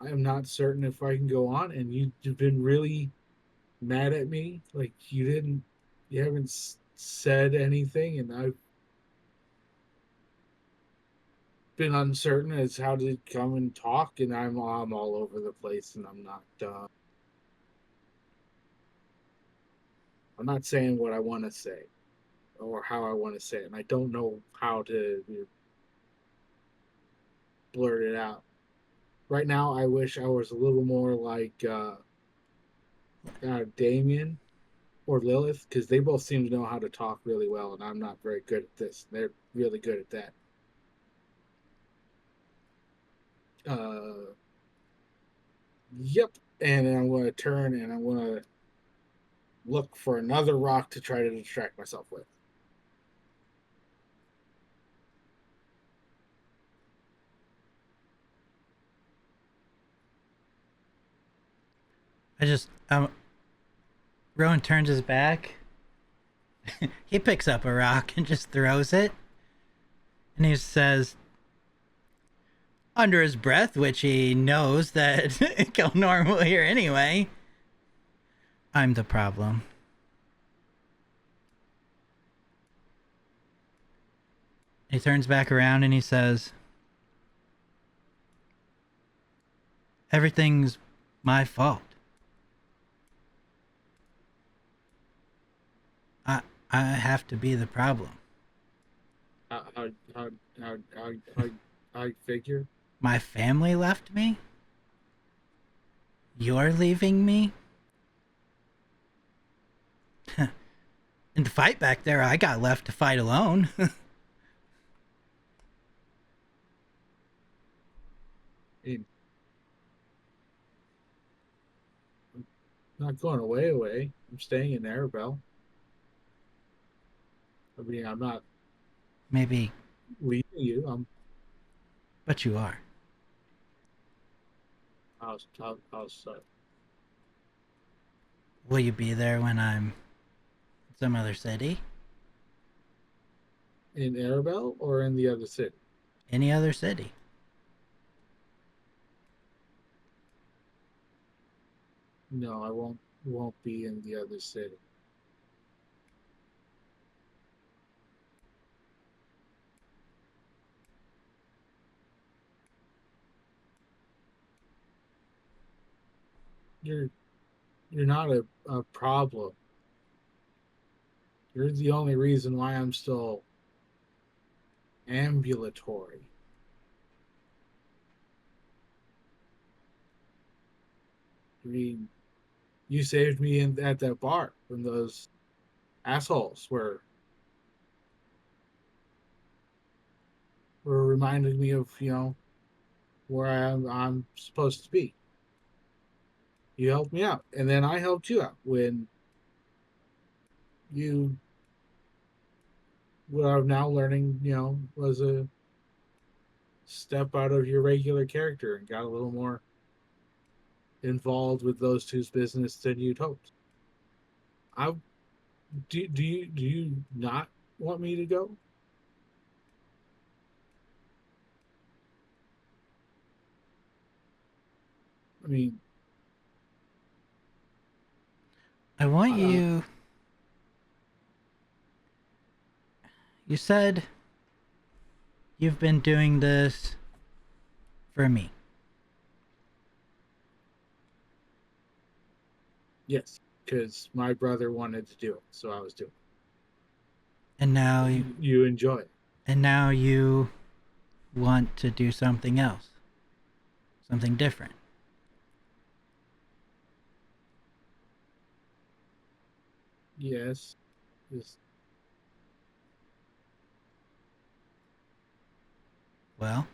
not certain if I can go on, and you've been really mad at me, like you haven't said anything, and I've been uncertain as how to come and talk, and I'm all over the place, and I'm not saying what I want to say or how I want to say it, and I don't know how to blurt it out. Right now, I wish I was a little more like Damien or Lilith, because they both seem to know how to talk really well, and I'm not very good at this. They're really good at that. Uh, yep. And then I'm going to turn and I'm going to look for another rock to try to distract myself with. Rowan turns his back. He picks up a rock and just throws it. And he says, under his breath, which he knows that Kelnorm will hear anyway, I'm the problem. He turns back around and he says, everything's my fault. I have to be the problem. I figure. My family left me? You're leaving me? In the fight back there, I got left to fight alone. I'm not going away. I'm staying in Arabel. I mean, I'm not Maybe, leaving you. but you are. I'll Will you be there when I'm in some other city? in Arabel or in the other city? Any other city? No, I won't be in the other city. You're not a problem. You're the only reason why I'm still ambulatory. I mean, you saved me at that bar when those assholes were reminding me of, where I'm supposed to be. You helped me out, and then I helped you out when you, what I'm now learning, was a step out of your regular character and got a little more involved with those two's business than you'd hoped. Do you not want me to go? I mean, I want you... You said you've been doing this for me. yes, because my brother wanted to do it, so I was doing it. And now You enjoy it. And now you want to do something else. Something different. Yes. Well,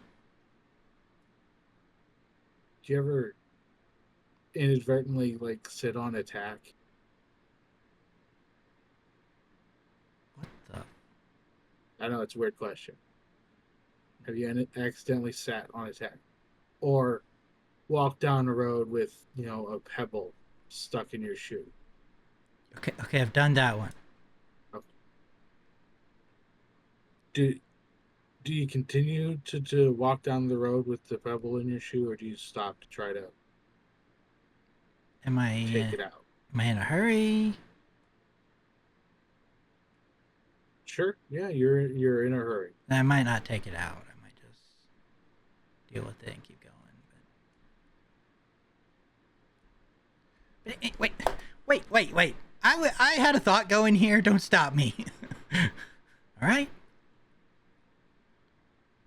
Do you ever inadvertently sit on attack? what the... I know it's a weird question. Have you accidentally sat on attack? Or walked down the road with, a pebble stuck in your shoe? Okay, I've done that one. Okay. Do you continue to walk down the road with the pebble in your shoe, or do you stop to try to take it out? Am I in a hurry? Sure. Yeah, you're in a hurry. I might not take it out. I might just deal with it and keep going. But wait. I had a thought going here. Don't stop me. All right?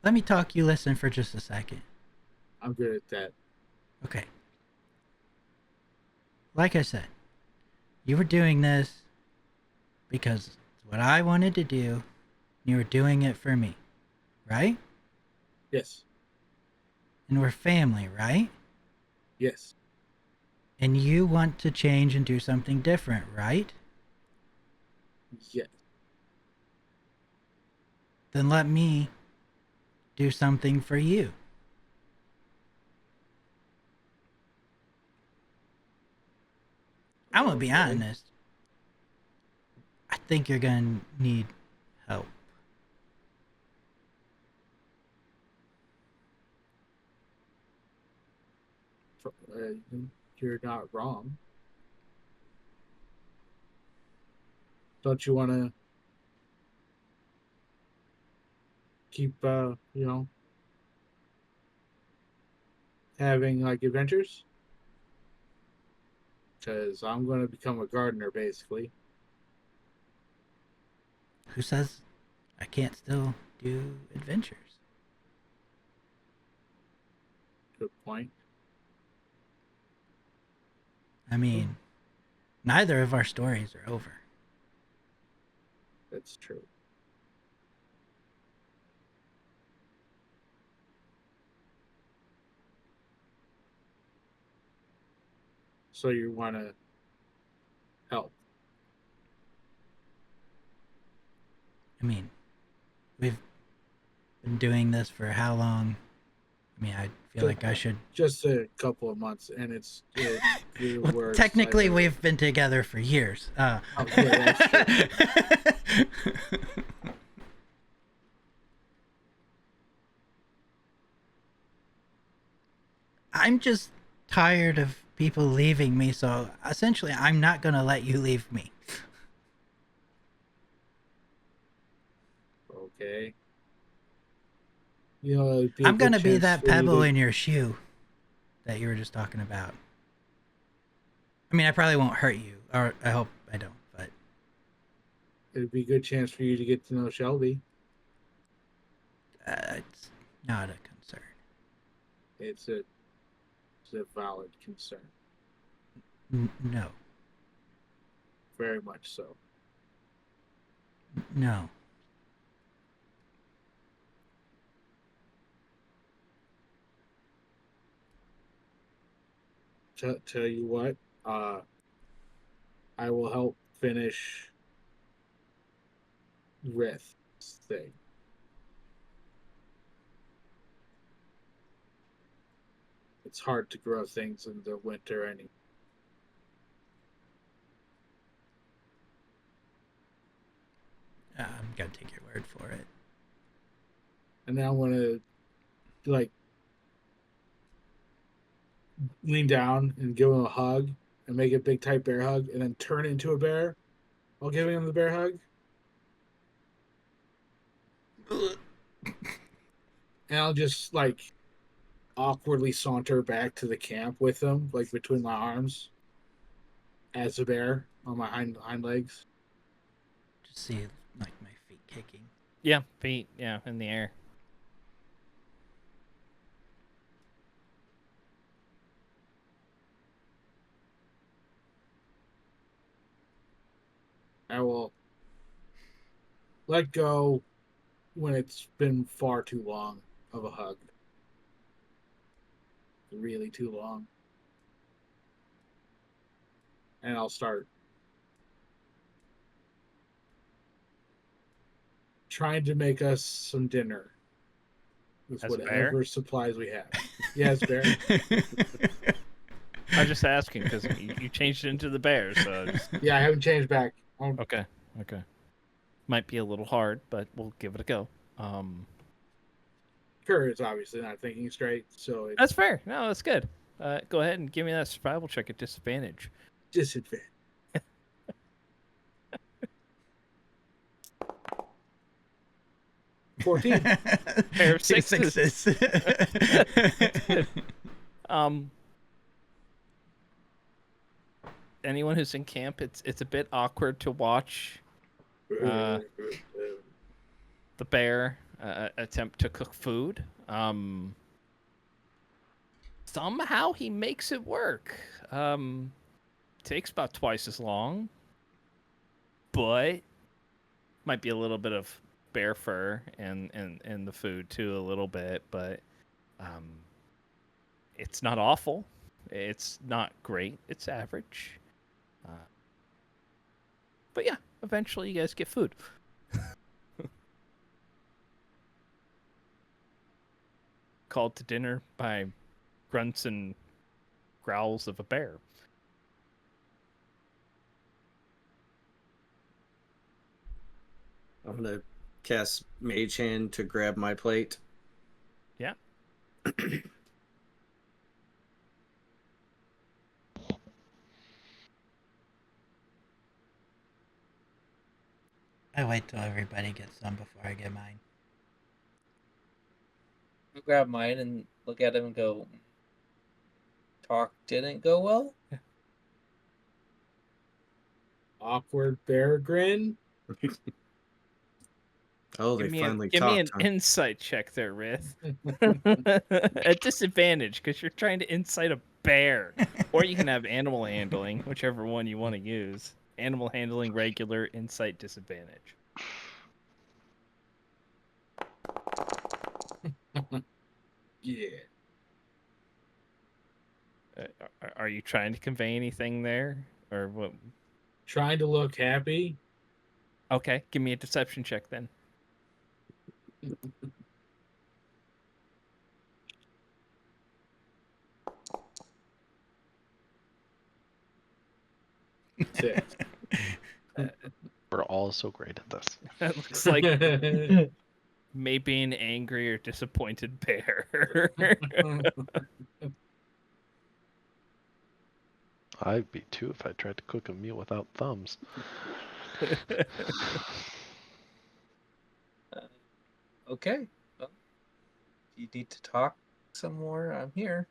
Let me talk. You listen for just a second. I'm good at that. Okay. Like I said, you were doing this because it's what I wanted to do. You were doing it for me, right? Yes. And we're family, right? Yes. And you want to change and do something different, right? Yes. Then let me do something for you. I'm gonna be Okay. honest. I think you're gonna need help. You're not wrong. Don't you want to keep, having like adventures? Because I'm going to become a gardener, basically. Who says I can't still do adventures? Good point. I mean, neither of our stories are over. That's true. So you want to help? I mean, we've been doing this for how long? I mean, I feel like I should. Just a couple of months, and it's your Well, words. technically, we've been together for years. Oh, yeah, that's true. I'm just tired of people leaving me, so essentially, I'm not gonna let you leave me. Okay. It'd be a I'm good gonna be chance that for you pebble to- in your shoe that you were just talking about. I mean, I probably won't hurt you, or I hope I don't, but It'd be a good chance for you to get to know Shelby. it's not a concern. It's a valid concern, No. very much so. No. Tell you what, I will help finish Rith's thing. It's hard to grow things in the winter anyway. I'm gonna take your word for it. And then I want to like lean down and give him a hug and make a big tight bear hug, and then turn into a bear while giving him the bear hug. And I'll just like awkwardly saunter back to the camp with him, like between my arms, as a bear on my hind legs. Just see like my feet kicking. Yeah, feet, yeah, in the air. I will let go when it's been far too long of a hug. Really too long. And I'll start trying to make us some dinner with As a bear? whatever supplies we have. Yes, bear. I was just asking because you changed it into the bear, so just... Yeah, I haven't changed back. Okay. Might be a little hard, but we'll give it a go. Kerr is obviously not thinking straight, so it's That's fair. No, that's good. Go ahead and give me that survival check at disadvantage. disadvantage. 14. Pair of Two sixes. sixes. Anyone who's in camp, it's a bit awkward to watch the bear attempt to cook food. Somehow he makes it work. Takes about twice as long, but might be a little bit of bear fur and the food too, a little bit, but it's not awful. It's not great. It's average. But yeah, eventually you guys get food. Called to dinner by grunts and growls of a bear. I'm gonna cast Mage Hand to grab my plate. Yeah. I wait till everybody gets some before I get mine. I grab mine and look at him and go, talk didn't go well? Awkward bear grin. Oh, they finally give me an talked, huh? insight check there, Rith. At disadvantage because you're trying to incite a bear, or you can have animal handling, whichever one you want to use. Animal handling, regular, insight, disadvantage. Yeah. Are you trying to convey anything there, or what? Trying to look happy. Okay, give me a deception check then. Six. We're all so great at this. That looks like maybe an angry or disappointed bear. I'd be too if I tried to cook a meal without thumbs. Okay. Well, if you need to talk some more, I'm here.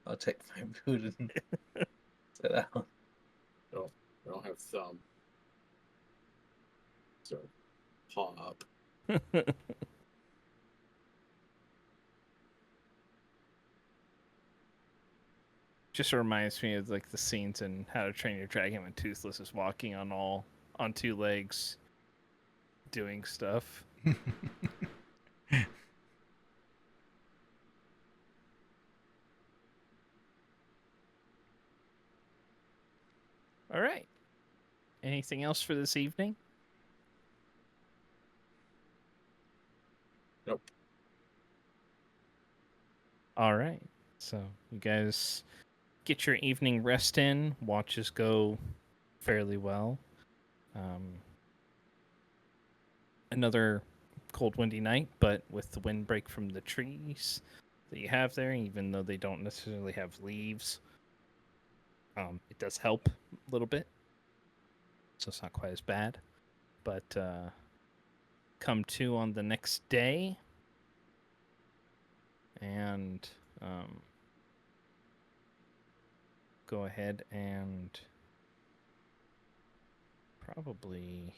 I'll take my food and sit down. Oh, I don't have thumb. So, paw up. Just reminds me of like the scenes in How to Train Your Dragon when Toothless is walking on two legs, doing stuff. All right. Anything else for this evening? Nope. All right. So you guys get your evening rest in. Watches go fairly well. Another cold, windy night, but with the windbreak from the trees that you have there, even though they don't necessarily have leaves, it does help a little bit. So it's not quite as bad. But come to on the next day, and go ahead and probably...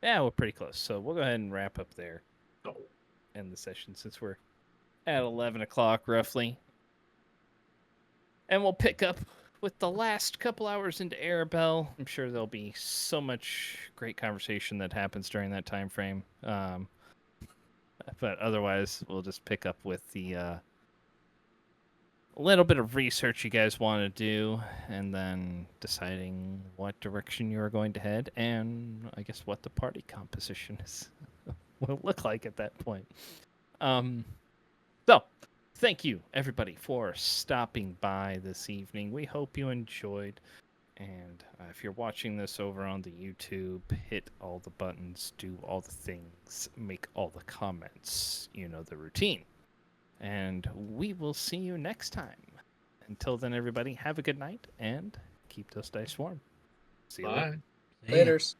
yeah, we're pretty close. So we'll go ahead and wrap up there. End the session since we're at 11 o'clock roughly. And we'll pick up with the last couple hours into Arabel. I'm sure there'll be so much great conversation that happens during that time frame. But otherwise, we'll just pick up with the little bit of research you guys want to do, and then deciding what direction you are going to head, and I guess what the party composition is will look like at that point. So, thank you everybody for stopping by this evening. We hope you enjoyed. And if you're watching this over on the YouTube, hit all the buttons, do all the things, make all the comments. You know the routine. And we will see you next time. Until then, everybody, have a good night and keep those dice warm. See you later. Bye. See ya. Laters.